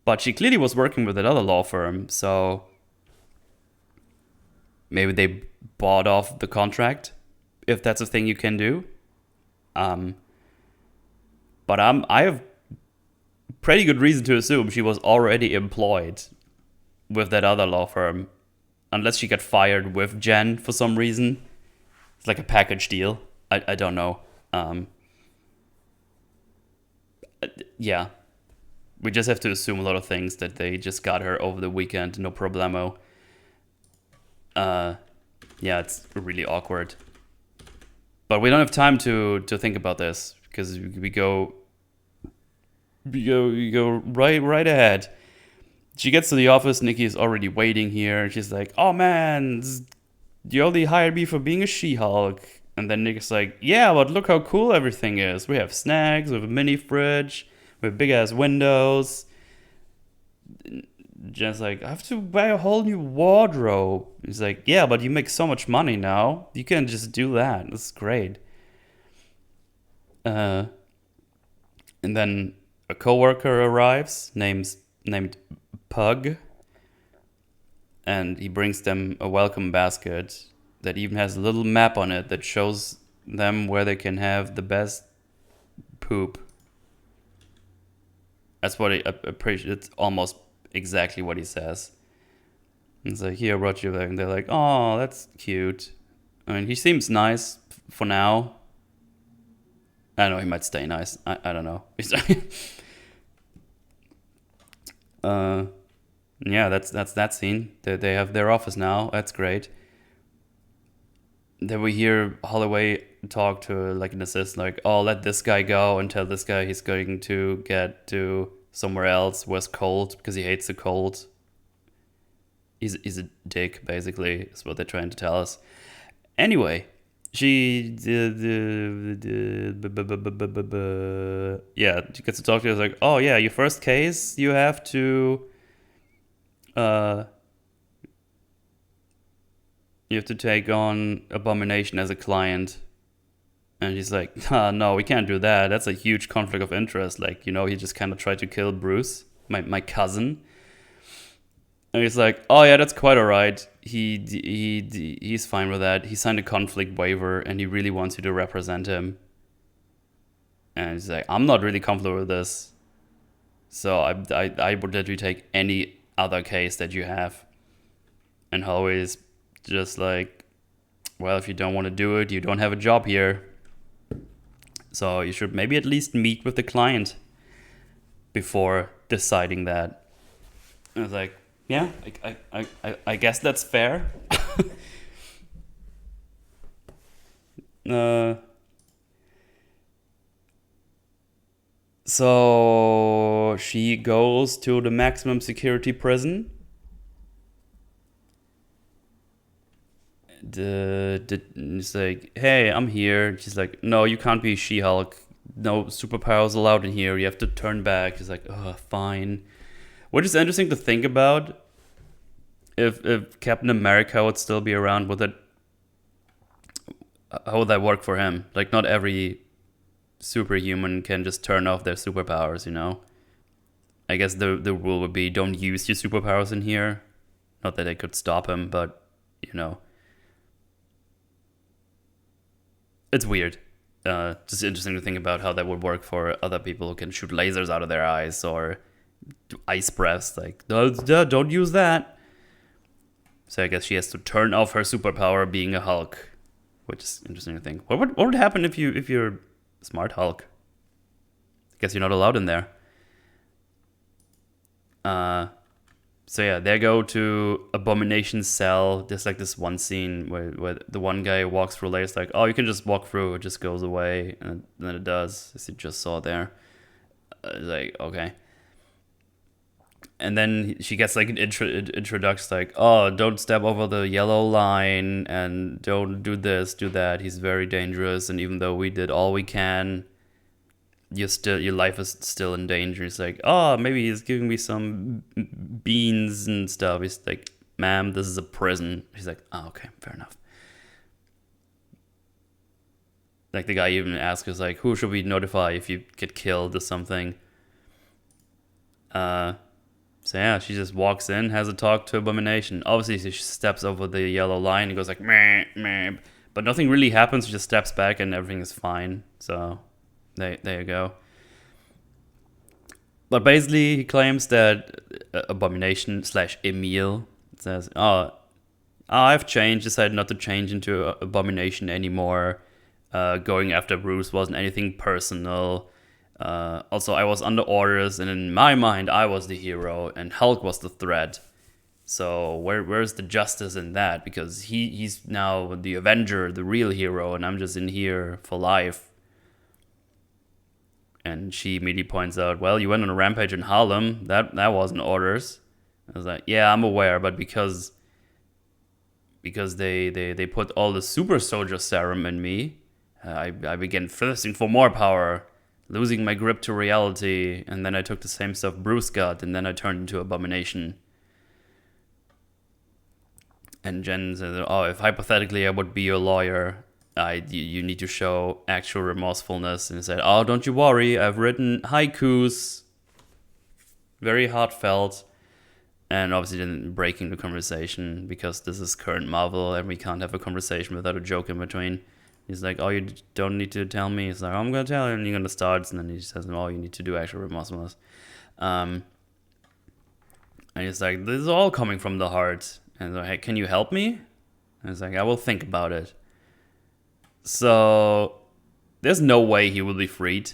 But she clearly was working with another law firm, so maybe they bought off the contract, if that's a thing you can do. But I have pretty good reason to assume she was already employed with that other law firm, unless she got fired with Jen for some reason. It's like a package deal. I don't know. Yeah. We just have to assume a lot of things, that they just got her over the weekend, no problemo. Yeah, it's really awkward. But we don't have time to think about this, because we go right ahead. She gets to the office, Nikki is already waiting here, and she's like, oh man, you only hired me for being a She-Hulk. And then Nikki's like, yeah, but look how cool everything is. We have snacks, we have a mini fridge, we have big ass windows. Jen's like, I have to buy a whole new wardrobe. He's like, yeah, but you make so much money now. You can just do that. That's great. And then a coworker arrives named Pug, and he brings them a welcome basket that even has a little map on it that shows them where they can have the best poop. That's what I appreciate. It's almost exactly what he says. It's like, here, I brought you back. And they're like, oh, that's cute. I mean, he seems nice for now. I don't know, he might stay nice. I don't know. Yeah, that's that scene. They have their office now. That's great. Then we hear Holloway talk to like an assistant, like, oh, let this guy go and tell this guy he's going to get to somewhere else where it's cold, because he hates the cold. He's a dick, basically, is what they're trying to tell us. Anyway, she gets to talk to us like, oh yeah, your first case, you have to take on Abomination as a client. And he's like, no, we can't do that. That's a huge conflict of interest. Like, he just kind of tried to kill Bruce, my cousin. And he's like, oh yeah, that's quite all right. He's fine with that. He signed a conflict waiver, and he really wants you to represent him. And he's like, I'm not really comfortable with this. So I would let you take any other case that you have. And Holloway's just like, well, if you don't want to do it, you don't have a job here. So you should maybe at least meet with the client before deciding that. And I was like, yeah, I guess that's fair. So she goes to the maximum security prison. It's like, hey, I'm here. She's like, no, you can't be She-Hulk. No superpowers allowed in here. You have to turn back. She's like, oh, fine. Which is interesting to think about. If Captain America would still be around, would it? How would that work for him? Like, not every superhuman can just turn off their superpowers, I guess the rule would be, don't use your superpowers in here. Not that they could stop him, but it's weird. Just interesting to think about how that would work for other people who can shoot lasers out of their eyes or do ice breaths. Like, don't use that. So I guess she has to turn off her superpower being a Hulk, which is interesting to think. What would happen if you're Smart Hulk? I guess you're not allowed in there. So yeah, they go to Abomination's cell. There's like this one scene where the one guy walks through later. It's like, oh, you can just walk through. It just goes away. And then it does, as you just saw there. It's like, okay. And then she gets like an introduction, like, oh, don't step over the yellow line and don't do this, do that. He's very dangerous. And even though we did all we can, your life is still in danger. It's like, oh, maybe he's giving me some beans and stuff. He's like, ma'am, this is a prison. She's like, oh, okay, fair enough. Like the guy even asks us, like, who should we notify if you get killed or something? So yeah, she just walks in, has a talk to Abomination. Obviously, she steps over the yellow line and goes like, meh, meh. But nothing really happens. She just steps back and everything is fine. So there you go. But basically, he claims that Abomination / Emil says, oh, I've changed, decided not to change into Abomination anymore. Going after Bruce wasn't anything personal. Also, I was under orders, and in my mind, I was the hero, and Hulk was the threat. So where's the justice in that? Because he's now the Avenger, the real hero, and I'm just in here for life. And she immediately points out, well, you went on a rampage in Harlem. That wasn't orders. I was like, yeah, I'm aware, but because they put all the super soldier serum in me, I began thirsting for more power, losing my grip to reality, and then I took the same stuff Bruce got, and then I turned into Abomination. And Jen said, oh, if hypothetically I would be your lawyer, you need to show actual remorsefulness. And he said, oh, don't you worry, I've written haikus, very heartfelt, and obviously then breaking the conversation, because this is current Marvel, and we can't have a conversation without a joke in between. He's like, oh, you don't need to tell me. He's like, I'm going to tell you, and you're going to start. And then he says, oh, you need to do actual remorsefulness. And he's like, this is all coming from the heart. And he's like, hey, can you help me? And he's like, I will think about it. So there's no way he will be freed.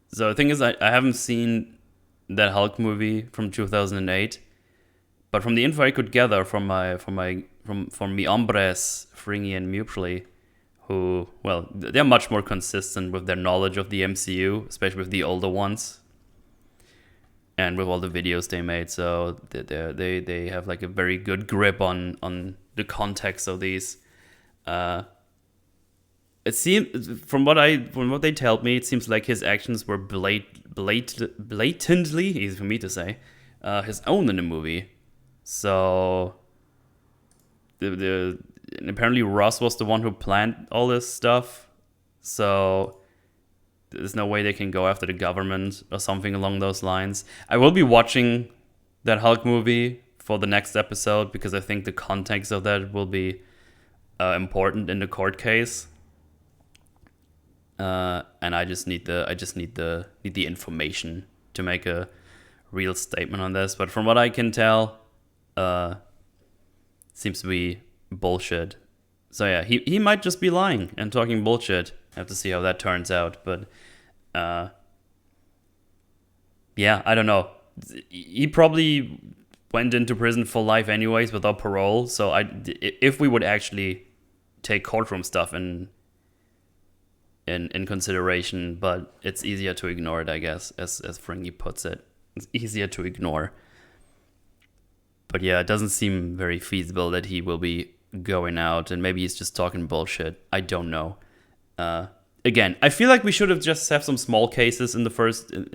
So the thing is, I haven't seen that Hulk movie from 2008. But from the info I could gather from mi hombres, Fringy and Mupri, who, well, they're much more consistent with their knowledge of the MCU, especially with the older ones, and with all the videos they made. So they have like a very good grip on the context of these. It seems, from what they told me, it seems like his actions were blatantly, easy for me to say, his own in the movie. So and apparently Ross was the one who planned all this stuff. So there's no way they can go after the government or something along those lines. I will be watching that Hulk movie for the next episode, because I think the context of that will be important in the court case. And I just need the information to make a real statement on this. But from what I can tell, seems to be bullshit. So yeah, he might just be lying and talking bullshit. I have to see how that turns out. But yeah, I don't know. He probably went into prison for life anyways without parole. So if we would actually take courtroom stuff in consideration, but it's easier to ignore it, I guess, as Fringy puts it. It's easier to ignore. But yeah, it doesn't seem very feasible that he will be going out, and maybe he's just talking bullshit. I don't know. Again, I feel like we should have just have some small cases in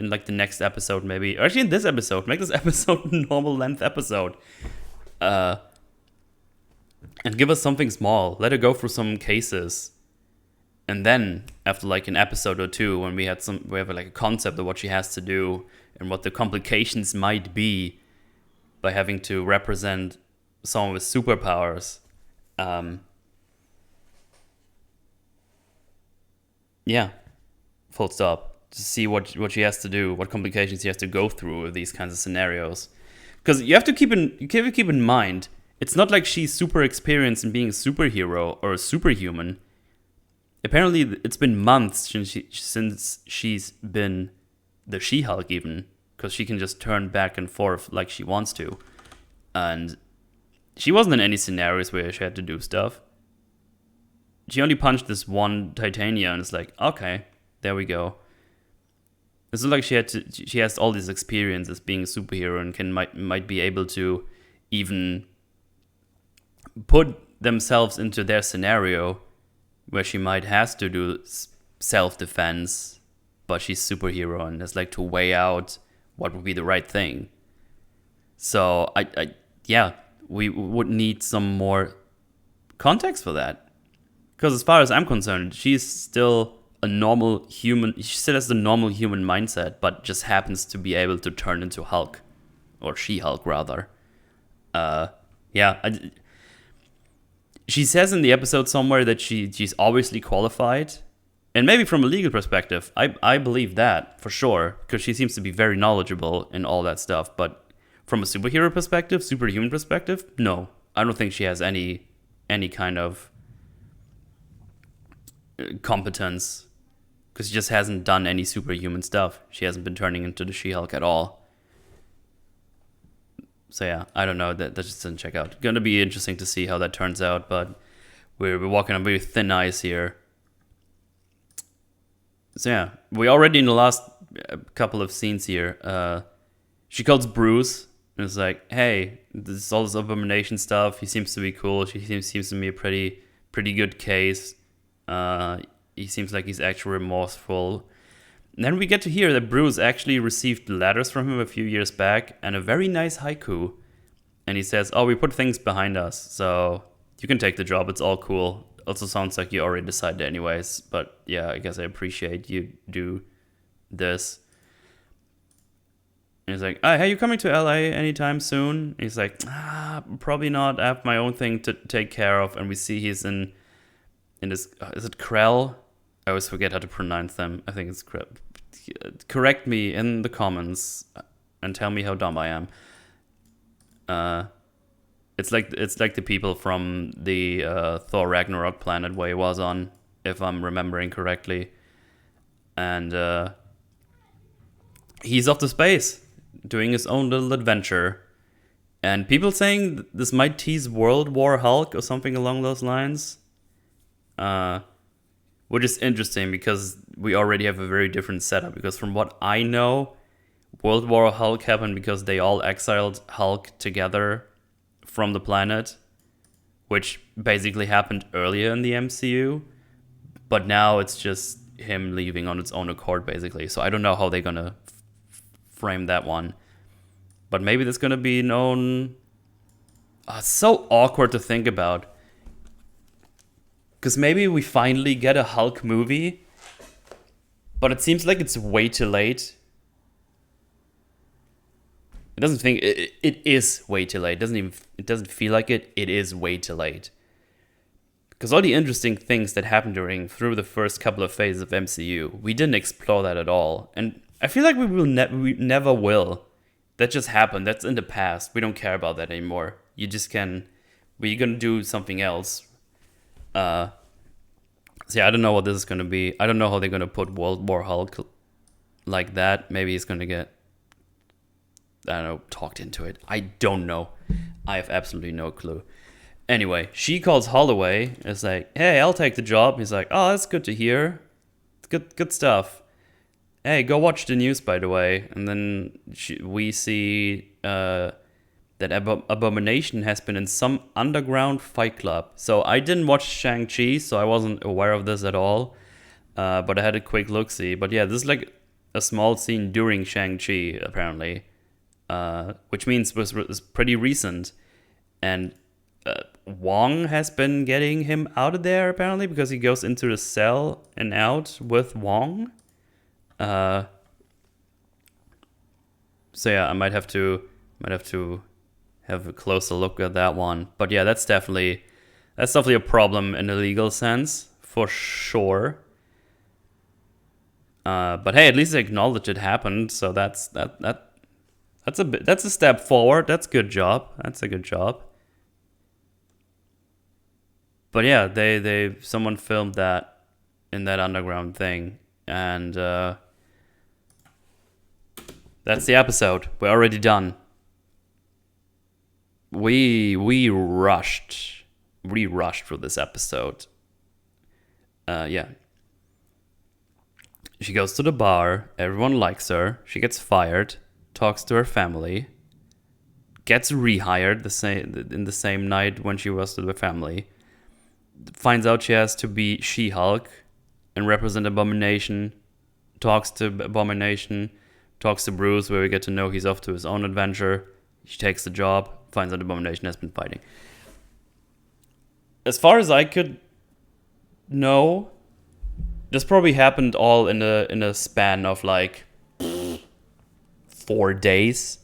like the next episode, maybe. Or actually in this episode. Make this episode a normal length episode. And give us something small. Let her go through some cases. And then, after like an episode or two, when we have like a concept of what she has to do and what the complications might be by having to represent someone with superpowers. Yeah, full stop. To see what she has to do, what complications she has to go through with these kinds of scenarios. Because you have to keep in mind, it's not like she's super experienced in being a superhero or a superhuman. Apparently, it's been months since she's been the She-Hulk even, because she can just turn back and forth like she wants to. And she wasn't in any scenarios where she had to do stuff. She only punched this one Titania, and it's like, okay, there we go. it's not like she has all these experiences being a superhero and might be able to even put themselves into their scenario where she might has to do self-defense, but she's superhero and has like to weigh out what would be the right thing. So yeah, we would need some more context for that. Because as far as I'm concerned, she's still a normal human. She still has the normal human mindset, but just happens to be able to turn into Hulk, or She-Hulk rather. Yeah. She says in the episode somewhere that she's obviously qualified. And maybe from a legal perspective, I believe that for sure, because she seems to be very knowledgeable in all that stuff. But from a superhero perspective, superhuman perspective, no. I don't think she has any kind of competence, because she just hasn't done any superhuman stuff. She hasn't been turning into the She-Hulk at all. So yeah, I don't know. That just didn't check out. Gonna be interesting to see how that turns out, but we're walking on very thin ice here. So yeah, we already in the last couple of scenes here, she calls Bruce and is like, "Hey, this is all this abomination stuff. He seems to be cool. She seems to be a pretty good case. He seems like he's actually remorseful." And then we get to hear that Bruce actually received letters from him a few years back and a very nice haiku. And he says, "Oh, we put things behind us, so you can take the job. It's all cool." Also sounds like you already decided anyways, but yeah, I guess I appreciate you do this. And he's like, "Hey, are you coming to LA anytime soon?" And he's like, "Probably not. I have my own thing to take care of." And we see he's in this, is it Krell? I always forget how to pronounce them. I think it's Krell. Correct me in the comments and tell me how dumb I am. It's like the people from the Thor Ragnarok planet where he was on, if I'm remembering correctly. And he's off to space, doing his own little adventure. And people saying this might tease World War Hulk or something along those lines. Which is interesting because we already have a very different setup. Because from what I know, World War Hulk happened because they all exiled Hulk together from the planet, which basically happened earlier in the MCU, but now it's just him leaving on its own accord, basically. So I don't know how they're gonna frame that one, but maybe that's gonna be known. It's so awkward to think about, because maybe we finally get a Hulk movie, but it seems like it's way too late. It doesn't think it is way too late. It doesn't feel like it. It is way too late. Because all the interesting things that happened through the first couple of phases of MCU, we didn't explore that at all, and I feel like we never will. That just happened. That's in the past. We don't care about that anymore. We're gonna do something else. So yeah, I don't know what this is gonna be. I don't know how they're gonna put World War Hulk like that. Maybe he's gonna get, I don't know, talked into it. I don't know. I have absolutely no clue. Anyway, she calls Holloway. It's like, "Hey, I'll take the job." He's like, "Oh, that's good to hear. It's good stuff. Hey, go watch the news, by the way." And then we see that Abomination has been in some underground fight club. So I didn't watch Shang-Chi, so I wasn't aware of this at all. But I had a quick look-see. But yeah, this is like a small scene during Shang-Chi, apparently. Which means it was pretty recent. And Wong has been getting him out of there, apparently, because he goes into the cell and out with Wong. So yeah, I might have to have a closer look at that one. But yeah, that's definitely a problem in a legal sense, for sure. But hey, at least they acknowledge it happened, so that's a step forward. That's a good job. But yeah, someone filmed that in that underground thing, and that's the episode. We're already done. We rushed through this episode. Yeah. She goes to the bar. Everyone likes her. She gets fired. Talks to her family. Gets rehired in the same night when she was to the family. Finds out she has to be She-Hulk and represent Abomination. Talks to Abomination. Talks to Bruce, where we get to know he's off to his own adventure. She takes the job. Finds out Abomination has been fighting. As far as I could know, this probably happened all in a span of like 4 days.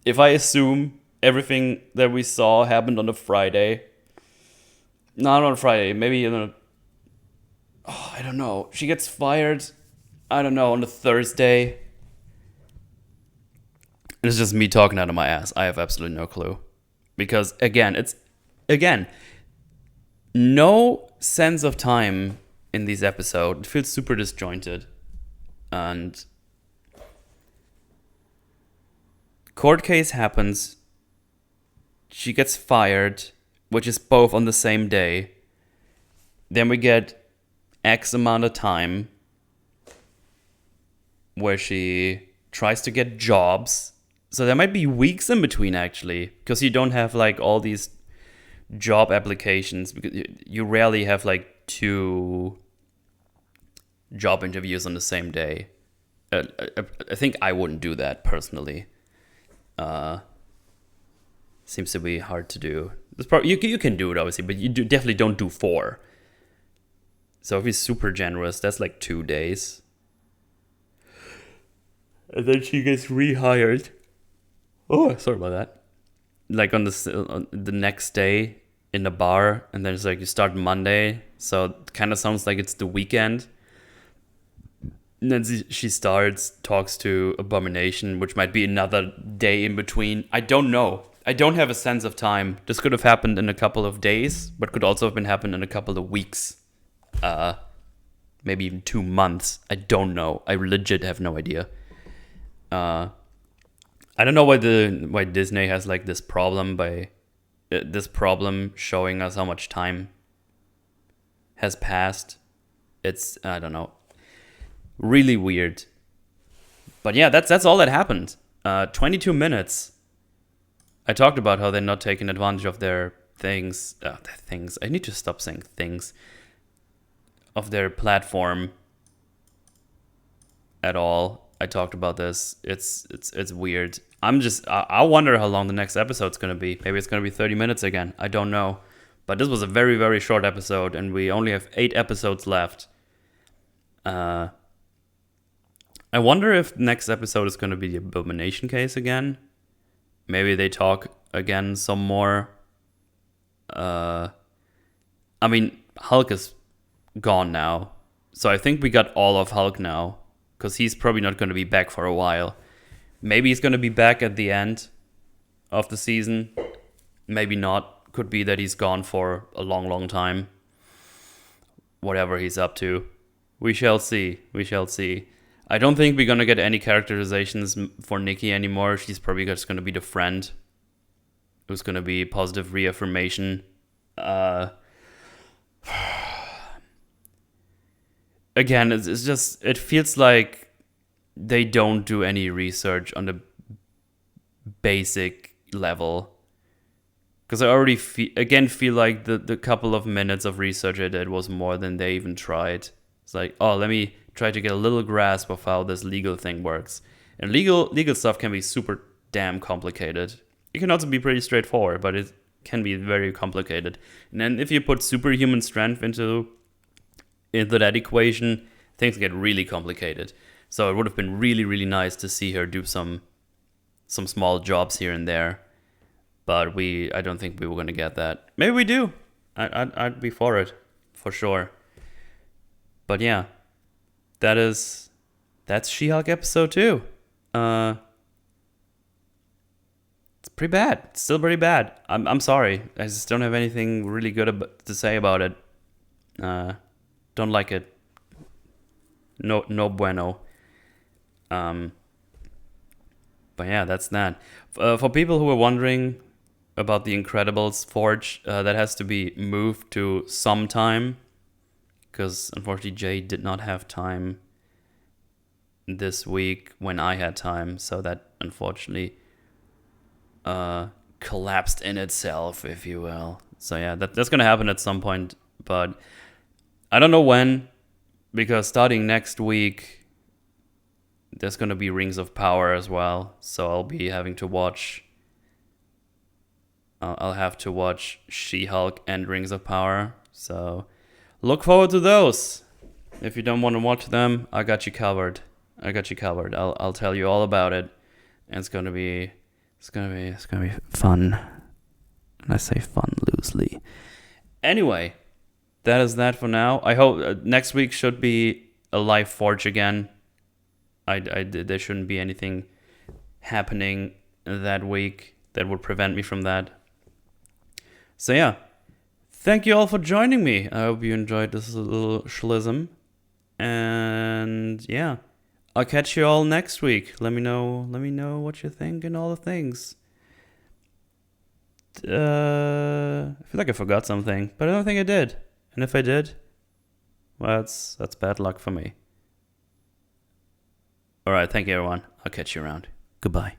If I assume everything that we saw happened on a Friday, not on a Friday, maybe I don't know. She gets fired, I don't know, on a Thursday. It's just me talking out of my ass. I have absolutely no clue. Because again, no sense of time in these episodes. It feels super disjointed. And court case happens. She gets fired, which is both on the same day. Then we get X amount of time where she tries to get jobs. So there might be weeks in between, actually, because you don't have like all these job applications, because you rarely have like 2 job interviews on the same day. I think I wouldn't do that personally. Seems to be hard to do. You can do it, obviously, but you definitely don't do 4. So if he's super generous, that's like 2 days. And then she gets rehired. Oh, sorry about that. Like on the next day in the bar, and then it's like you start Monday, so it kind of sounds like it's the weekend. And then she talks to Abomination, which might be another day in between. I don't know. I don't have a sense of time. This could have happened in a couple of days, but could also have happened in a couple of weeks. Maybe even 2 months. I don't know. I legit have no idea. I don't know why Disney has like this problem showing us how much time has passed. It's, I don't know, really weird. But yeah, that's all that happened. 22 minutes. I talked about how they're not taking advantage of their things. I need to stop saying things. Of their platform at all. I talked about this. It's weird. I wonder how long the next episode's going to be. Maybe it's going to be 30 minutes again. I don't know. But this was a very, very short episode, and we only have 8 episodes left. I wonder if next episode is going to be the Abomination case again. Maybe they talk again some more. I mean, Hulk is gone now. So I think we got all of Hulk now. Because he's probably not going to be back for a while. Maybe he's going to be back at the end of the season. Maybe not. Could be that he's gone for a long, long time. Whatever he's up to. We shall see. I don't think we're going to get any characterizations for Nikki anymore. She's probably just going to be the friend. Who's going to be positive reaffirmation. Again, it's just, it feels like they don't do any research on the basic level. Because I already feel like the couple of minutes of research I did was more than they even tried. It's like, oh, let me try to get a little grasp of how this legal thing works. And legal stuff can be super damn complicated. It can also be pretty straightforward, but it can be very complicated. And then if you put superhuman strength into that equation, things get really complicated. So it would have been really, really nice to see her do some small jobs here and there. But I don't think we were going to get that. Maybe we do. I'd be for it, for sure. But yeah, that's She-Hulk episode 2. It's pretty bad. It's still pretty bad. I'm sorry. I just don't have anything really good to say about it. Don't like it. No bueno. But yeah, that's that. For people who are wondering about the Incredibles Forge, that has to be moved to some time. Because unfortunately Jay did not have time this week when I had time, so that unfortunately collapsed in itself, if you will. So yeah, that's gonna happen at some point, but I don't know when, because starting next week there's gonna be Rings of Power as well, so I'll be having to watch. I'll have to watch She-Hulk and Rings of Power, so look forward to those. If you don't want to watch them, I got you covered. I'll tell you all about it, and it's gonna be fun. And I say fun loosely. Anyway, that is that for now. I hope next week should be a live Forge again. There shouldn't be anything happening that week that would prevent me from that. So yeah, thank you all for joining me. I hope you enjoyed this little schlism. And yeah, I'll catch you all next week. Let me know what you think and all the things. I feel like I forgot something, but I don't think I did. And if I did, well, that's bad luck for me. All right, thank you everyone. I'll catch you around. Goodbye.